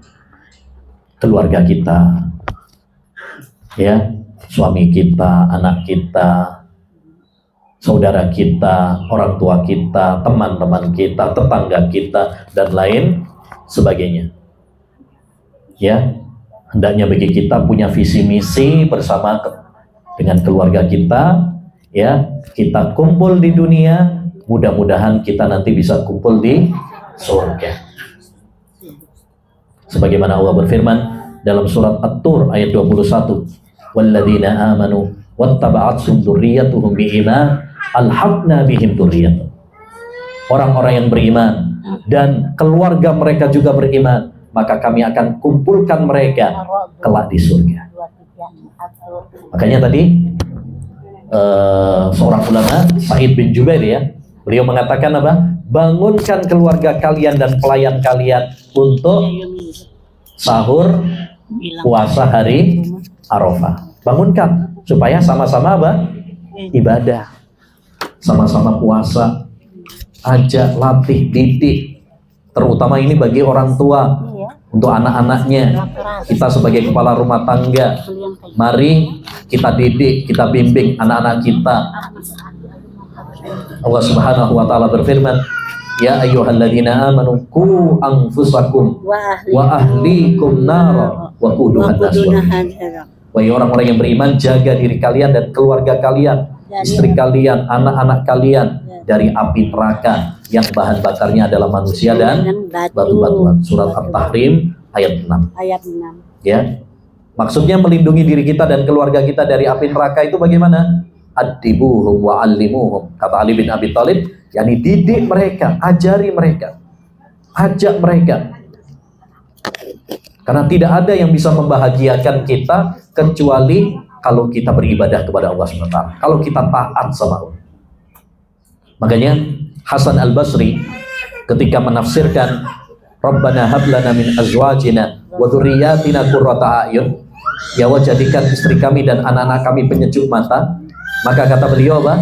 keluarga kita, ya, suami kita, anak kita, saudara kita, orang tua kita, teman-teman kita, tetangga kita, dan lain sebagainya. Ya, hendaknya bagi kita punya visi misi bersama dengan keluarga kita, ya, kita kumpul di dunia, mudah-mudahan kita nanti bisa kumpul di surga. Sebagaimana Allah berfirman dalam surat At-Tur ayat 21, walladzina amanu wattaba'athum dzurriyyatuhum biiman alhaqna bihim dzurriyyatuhum. Orang-orang yang beriman dan keluarga mereka juga beriman, maka kami akan kumpulkan mereka kelak di surga. Makanya tadi seorang ulama, Sa'id bin Jubair, ya, beliau mengatakan apa? Bangunkan keluarga kalian dan pelayan kalian untuk sahur puasa hari Arafah. Bangunkan supaya sama-sama apa? Ibadah, sama-sama puasa. Ajak, latih, didik, terutama ini bagi orang tua, untuk anak-anaknya. Kita sebagai kepala rumah tangga, mari kita didik, kita bimbing anak-anak kita. Allah Subhanahu wa Ta'ala berfirman, ya ayyuhalladzina amanu qu anfusakum wa ahlikum nara wa quduhan nas. Wahai orang-orang yang beriman, jaga diri kalian dan keluarga kalian, istri kalian, anak-anak kalian dari api neraka yang bahan bakarnya adalah manusia dan batu-batuan. Surat At-Tahrim ayat 6. Ya. Maksudnya melindungi diri kita dan keluarga kita dari api neraka itu bagaimana? Adibuhum wa allimuhum. Kata Ali bin Abi Thalib, yakni didik mereka, ajari mereka, ajak mereka. Karena tidak ada yang bisa membahagiakan kita kecuali kalau kita beribadah kepada Allah SWT, kalau kita taat sama Allah. Makanya Hasan Al-Basri ketika menafsirkan Rabbana hab lana min azwajina wa dzurriyyatina qurrata a'yun, ya Allah, jadikan istri kami dan anak-anak kami penyejuk mata. Maka kata beliau apa?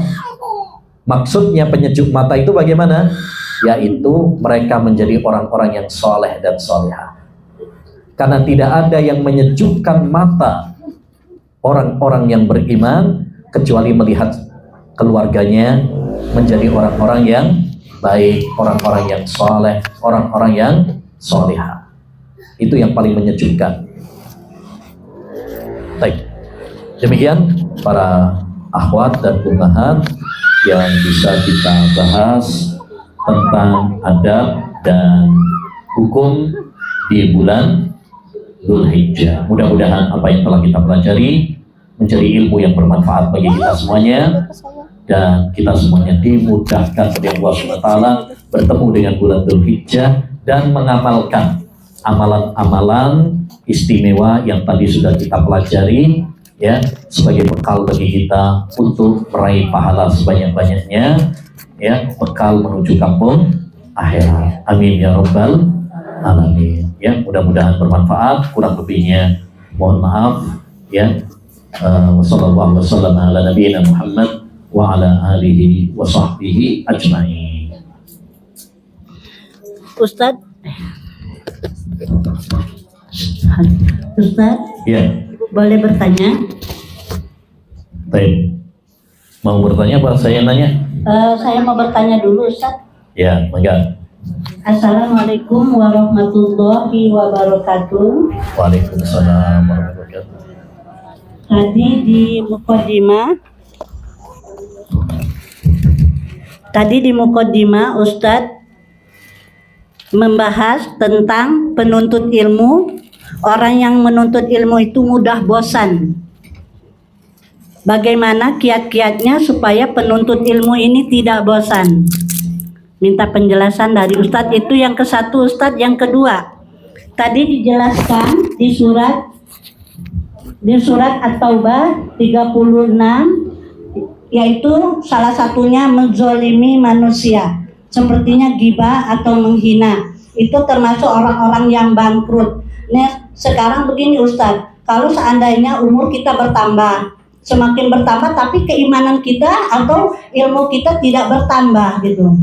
Maksudnya penyejuk mata itu bagaimana? Yaitu mereka menjadi orang-orang yang soleh dan solehah. Karena tidak ada yang menyejukkan mata orang-orang yang beriman kecuali melihat keluarganya menjadi orang-orang yang baik, orang-orang yang soleh, orang-orang yang solehah. Itu yang paling menyejukkan. Baik, demikian para akhwat dan ummahat yang bisa kita bahas tentang adab dan hukum di bulan Dzulhijjah. Mudah-mudahan apa yang telah kita pelajari menjadi ilmu yang bermanfaat bagi kita semuanya, dan kita semuanya dimudahkan oleh Allah SWT bertemu dengan bulan Dzulhijjah dan mengamalkan amalan-amalan istimewa yang tadi sudah kita pelajari, ya, sebagai bekal bagi kita untuk meraih pahala sebanyak-banyaknya, ya, bekal menuju kampung akhirat. Amin ya rabbal alamin. Ya, mudah-mudahan bermanfaat. Kurang lebihnya mohon maaf, ya. Wassallallahu wasallam ala nabiyina Muhammad wa ala alihi wa sahbihi ajma'in. Ustadz, Ya, boleh bertanya? baik. Mau bertanya apa saya nanya? Saya mau bertanya dulu, Ustadz. Ya, enggak. Assalamualaikum warahmatullahi wabarakatuh. Waalaikumsalam warahmatullahi wabarakatuh. Tadi di mukaddimah Ustadz membahas tentang penuntut ilmu. Orang yang menuntut ilmu itu mudah bosan. bagaimana kiat-kiatnya supaya penuntut ilmu ini tidak bosan? Minta penjelasan dari Ustadz. Itu yang ke satu. Ustadz, yang kedua, tadi dijelaskan di surat At-Taubah 36, yaitu salah satunya menzolimi manusia, sepertinya ghibah atau menghina. Itu termasuk orang-orang yang bangkrut. Nah, sekarang begini Ustadz, kalau seandainya umur kita bertambah, semakin bertambah tapi keimanan kita atau ilmu kita tidak bertambah gitu,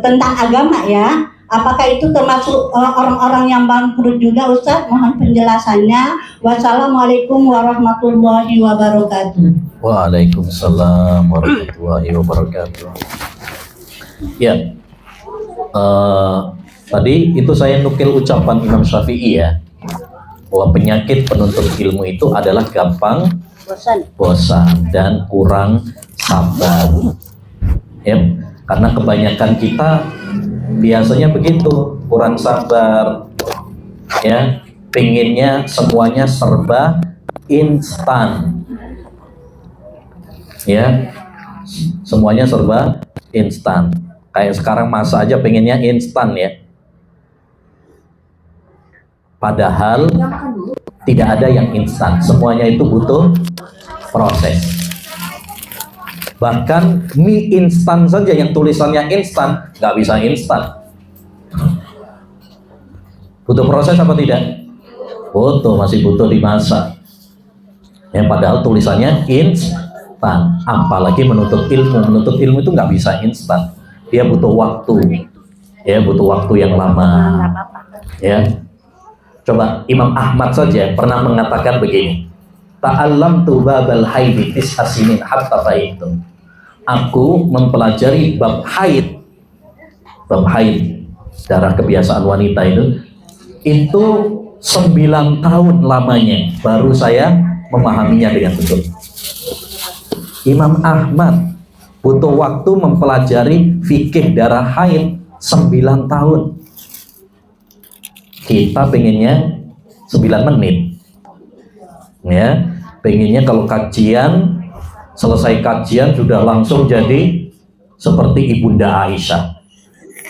tentang agama ya, apakah itu termasuk orang-orang yang bangkrut juga Ustadz? Mohon penjelasannya. Wassalamualaikum warahmatullahi wabarakatuh. Waalaikumsalam warahmatullahi wabarakatuh. Ya, tadi itu saya nukil ucapan Imam Syafi'i ya, bahwa penyakit penuntut ilmu itu adalah gampang bosan dan kurang sabar. Ya, karena kebanyakan kita biasanya begitu, kurang sabar, ya, pengennya semuanya serba instan, ya, semuanya serba instan. Kayak sekarang masa aja pengennya instan ya. Padahal tidak ada yang instan, semuanya itu butuh proses. Bahkan mie instan saja yang tulisannya instan nggak bisa instan. Butuh proses apa tidak? Butuh, masih butuh dimasak. Ya, padahal tulisannya instan. Apalagi menuntut ilmu. Menuntut ilmu itu nggak bisa instan. Dia butuh waktu. Ya, butuh waktu yang lama. Ya. Coba Imam Ahmad saja pernah mengatakan begini. Ta'allamtu babal haidi tis'asinin hatta fahimtu. Aku mempelajari bab haid, darah kebiasaan wanita itu 9 tahun lamanya baru saya memahaminya dengan betul. Imam Ahmad butuh waktu mempelajari fikih darah haid 9 tahun. Kita pengennya 9 menit. Ya, pengennya kalau kajian, selesai kajian sudah langsung jadi seperti Ibunda Aisyah.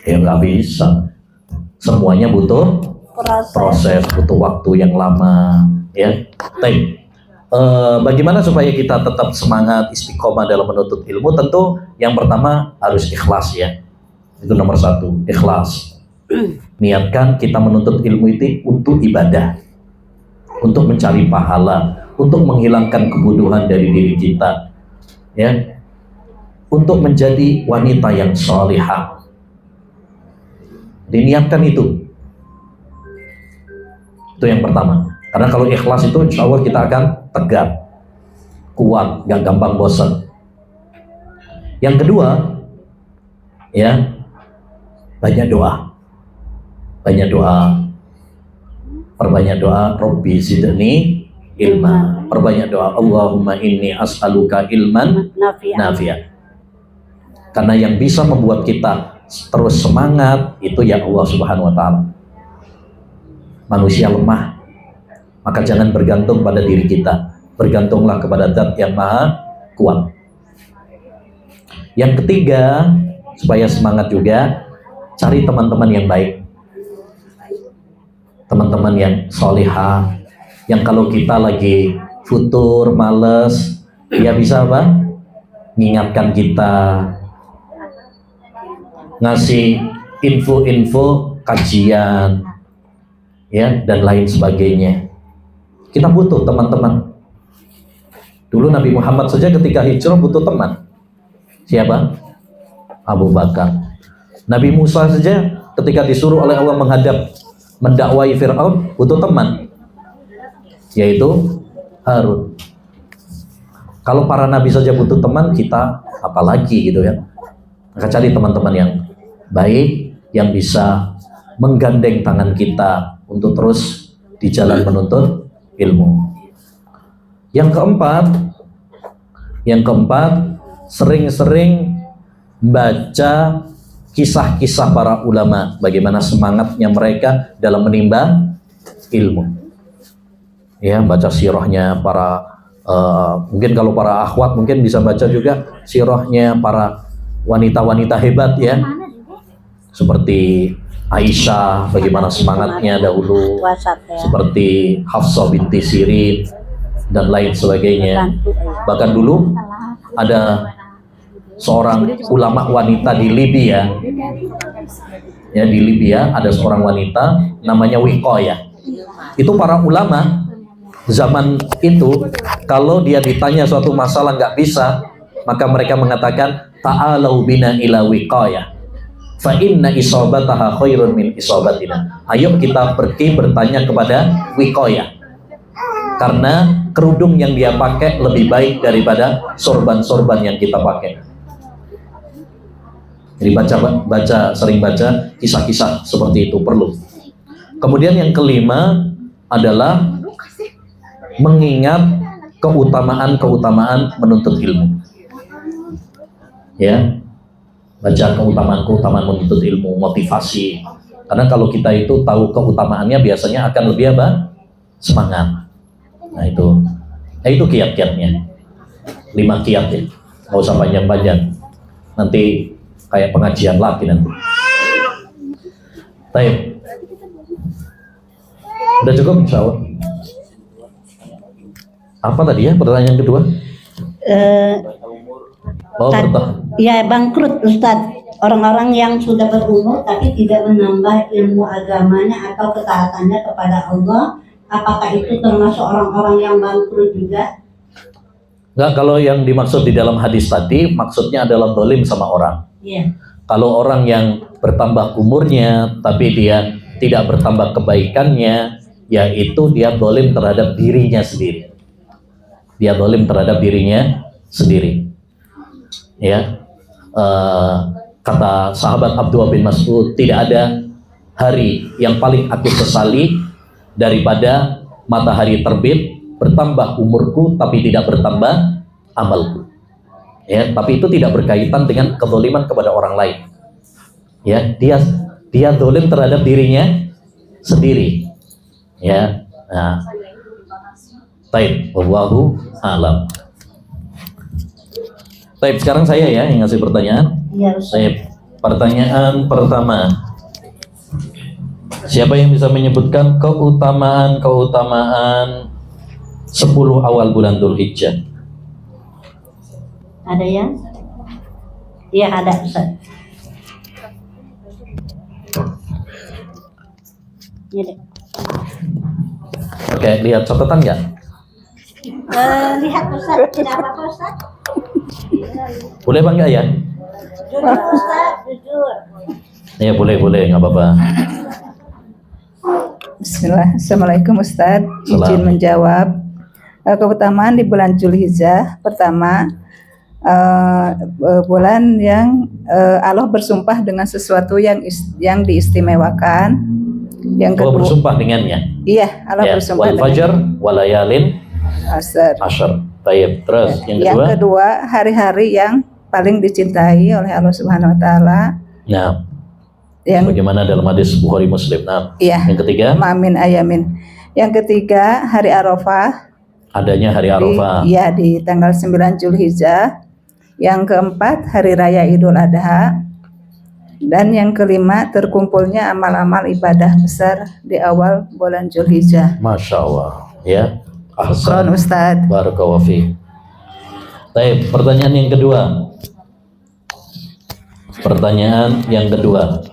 Ya nggak bisa. Semuanya butuh proses, butuh waktu yang lama. Ya, bagaimana supaya kita tetap semangat istiqomah dalam menuntut ilmu? Tentu yang pertama harus ikhlas ya. Itu nomor 1, ikhlas. Niatkan kita menuntut ilmu itu untuk ibadah, untuk mencari pahala, untuk menghilangkan kebodohan dari diri kita, ya, untuk menjadi wanita yang salihah. Diniatkan itu yang pertama. Karena kalau ikhlas itu insya Allah kita akan tegak, kuat, gak gampang bosan. Yang kedua, ya, banyak doa. Perbanyak doa. Rabbi zidni ilma. Perbanyak doa. Allahumma inni as'aluka ilman nafi'a. Karena yang bisa membuat kita terus semangat itu ya Allah Subhanahu wa ta'ala. Manusia lemah, maka jangan bergantung pada diri kita. Bergantunglah kepada Zat yang Maha Kuat. Yang ketiga, supaya semangat juga, cari teman-teman yang baik, teman-teman yang solihah, yang kalau kita lagi futur, males, dia bisa apa? Mengingatkan kita, ngasih info-info kajian, ya, dan lain sebagainya. Kita butuh teman-teman. Dulu Nabi Muhammad saja ketika hijrah butuh teman. Siapa? Abu Bakar. Nabi Musa saja ketika disuruh oleh Allah mendakwai Fir'aun butuh teman, yaitu Harun. Kalau para nabi saja butuh teman, kita apalagi gitu ya. Maka cari teman-teman yang baik, yang bisa menggandeng tangan kita untuk terus di jalan menuntut ilmu. Yang keempat, sering-sering baca kisah-kisah para ulama, bagaimana semangatnya mereka dalam menimba ilmu. Ya, baca sirahnya para Mungkin kalau para akhwat mungkin bisa baca juga sirahnya para wanita-wanita hebat ya, seperti Aisyah, bagaimana semangatnya dahulu, seperti Hafsah binti Sirin dan lain sebagainya. Bahkan dulu ada seorang ulama wanita di Libya, ya, di Libya ada seorang wanita namanya Wiqayah. Itu para ulama zaman itu kalau dia ditanya suatu masalah nggak bisa, maka mereka mengatakan ta'alau bina ila Wiqayah fa inna isabataha khairun min isabatina. Ayo kita pergi bertanya kepada Wiqayah, karena kerudung yang dia pakai lebih baik daripada sorban-sorban yang kita pakai. Jadi sering baca kisah-kisah seperti itu perlu. Kemudian yang kelima adalah mengingat keutamaan menuntut ilmu. Ya, baca keutamaan menuntut ilmu, motivasi. Karena kalau kita itu tahu keutamaannya, biasanya akan lebih apa? Semangat. Nah itu kiat-kiatnya. 5 kiat ya. Nggak usah panjang-panjang. Nanti kayak pengajian lagi nanti. Baik. Udah cukup insya Allah. Apa tadi ya pertanyaan kedua? Ya bangkrut Ustadz. Orang-orang yang sudah berumur tapi tidak menambah ilmu agamanya atau ketaatannya kepada Allah, apakah itu termasuk orang-orang yang bangkrut juga? Enggak, kalau yang dimaksud di dalam hadis tadi maksudnya adalah zalim sama orang. Iya. Kalau orang yang bertambah umurnya tapi dia tidak bertambah kebaikannya, yaitu dia zalim terhadap dirinya sendiri. Dia zalim terhadap dirinya sendiri. Ya, kata sahabat Abdullah bin Mas'ud, tidak ada hari yang paling aku sesali daripada matahari terbit, bertambah umurku tapi tidak bertambah amalku. Ya, tapi itu tidak berkaitan dengan kezaliman kepada orang lain. Ya, dia zalim terhadap dirinya sendiri. Ya, nah, baik, wallahu a'lam. Baik, sekarang saya ya yang ngasih pertanyaan. Iya, Baik, pertanyaan pertama. Siapa yang bisa menyebutkan keutamaan 10 awal bulan Dzulhijjah? Ada ya? Iya ada Ustaz. Iya deh. Oke, lihat catatan nggak? Lihat Ustaz, tidak apa-apa Ustaz. Boleh bang nggak ya? Jujur Ustaz, jujur. Ya boleh, nggak apa-apa. Bismillah. Assalamualaikum Ustaz. Salam. Izin menjawab. Keutamaan di bulan Dzulhijjah, pertama, bulan yang Allah bersumpah dengan sesuatu yang diistimewakan. Yang Allah kedua, bersumpah dengannya. iya, Allah Ya, bersumpah wal fajar walayalin Asar. asyar. Baik, terus Yang kedua, hari-hari yang paling dicintai oleh Allah Subhanahu wa taala. Nah, Yang bagaimana dalam hadis Bukhari Muslim? Nah, iya, yang ketiga, Ma'amin ayamin. Yang ketiga, hari Arafah. adanya hari Arafah. Iya, di tanggal 9 Dzulhijjah. Yang keempat, hari raya Idul Adha. Dan yang kelima, terkumpulnya amal-amal ibadah besar di awal bulan Dzulhijjah. Masya Allah. Ya. Syukran Ustadz. Barakallahu fiik. Baik, pertanyaan yang kedua. Pertanyaan yang kedua.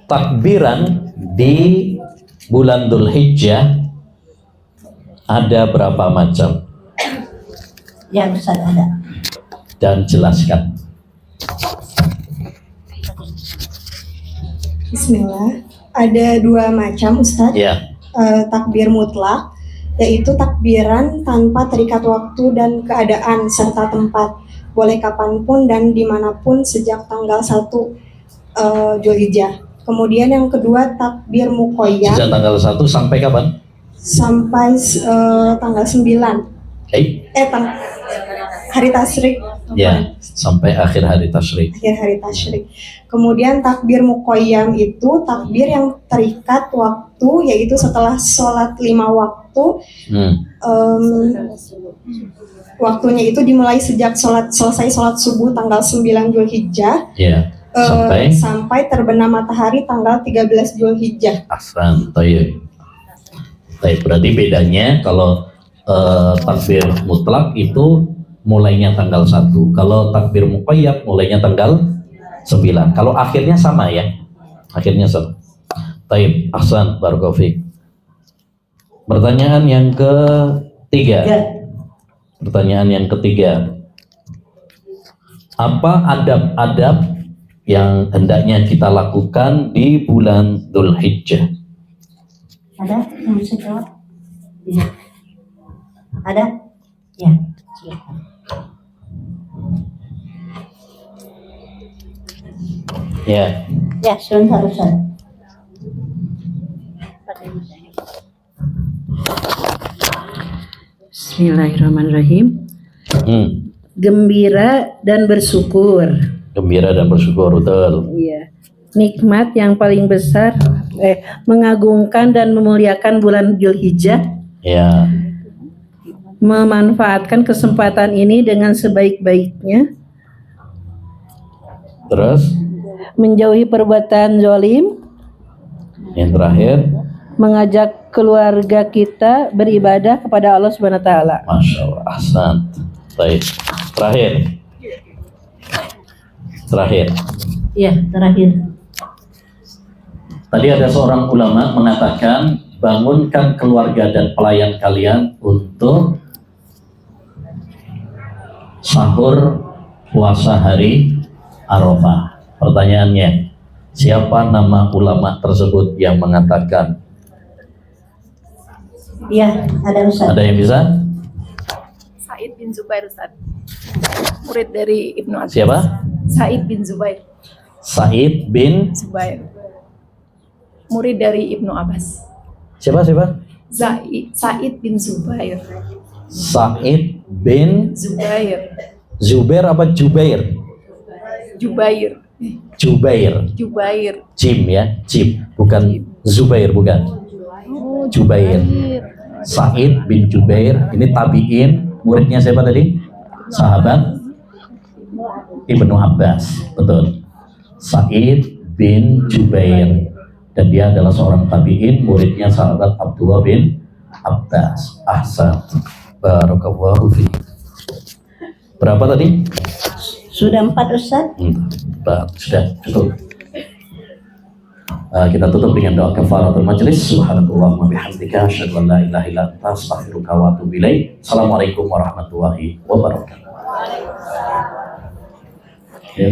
Takbiran di bulan Dzulhijjah ada berapa macam? Ya Ustaz ada. Dan jelaskan. Bismillah. Ada 2 macam Ustadz. Ya. Takbir mutlak, yaitu takbiran tanpa terikat waktu dan keadaan serta tempat, boleh kapanpun dan dimanapun sejak tanggal 1 Dzulhijjah. Kemudian yang kedua takbir muqayyad Sejak tanggal 1 sampai kapan? sampai tanggal 9. Hey. Hari tasyrik Ya, sampai akhir hari tasyrik. akhir hari tasyrik. Kemudian takbir muqayyam itu takbir yang terikat waktu, yaitu setelah sholat 5 waktu. Waktunya itu dimulai sejak selesai sholat subuh tanggal 9 Dzulhijjah Ya, sampai terbenam matahari tanggal 13 Dzulhijjah. Ahsan, tayyib. Berarti bedanya kalau takbir mutlak itu mulainya tanggal 1. Kalau takbir muqayyad mulainya tanggal 9. Kalau akhirnya sama ya. Akhirnya sama. Taib, ahsan, barakallahu fiik. Pertanyaan yang ketiga. Pertanyaan yang ketiga. Apa adab-adab yang hendaknya kita lakukan di bulan Dzulhijjah? Ada yang bisa jawab? Iya. Ada? Ya. Silakan. Ya. Ya, sebentar Ustaz. Bismillahirrahmanirrahim. Gembira dan bersyukur. Gembira dan bersyukur, betul. Iya. Nikmat yang paling besar, mengagungkan dan memuliakan bulan Dzulhijjah. Ya. Memanfaatkan kesempatan ini dengan sebaik-baiknya. Terus Menjauhi perbuatan zalim. yang terakhir, Mengajak keluarga kita beribadah kepada Allah Subhanahu wa taala. Masya Allah, ahsan. Baik. Terakhir. Iya, terakhir. Tadi ada seorang ulama mengatakan, bangunkan keluarga dan pelayan kalian untuk sahur puasa hari Arafah. Pertanyaannya, siapa nama ulama tersebut yang mengatakan? Iya, ada Ustaz. Ada yang bisa? Sa'id bin Zubair, Ustaz. Murid dari Ibnu Abbas. Siapa? Sa'id bin Zubair. Sa'id bin Zubair. Murid dari Ibnu Abbas. siapa? Sa'id bin Zubair. Sa'id bin Zubair. Zubair apa Jubair? Jubair. Jubair. Jim ya, Jim, bukan Zubair, bukan. Jubair. Sa'id bin Jubair, ini tabi'in, muridnya siapa tadi? Sahabat Ibnu Abbas, betul. Sa'id bin Jubair, dan dia adalah seorang tabi'in, muridnya sahabat Abdullah bin Abbas. Ahsan, barakallahu fiik. Berapa tadi? Sudah 4 Ustaz? Sudah cukup. Kita tutup dengan doa kafaratul majlis. Subhanallahumma bihamdika asyhadu an la ilaha illa anta astaghfiruka wa atubu ilaik. Assalamualaikum warahmatullahi wabarakatuh. Ya.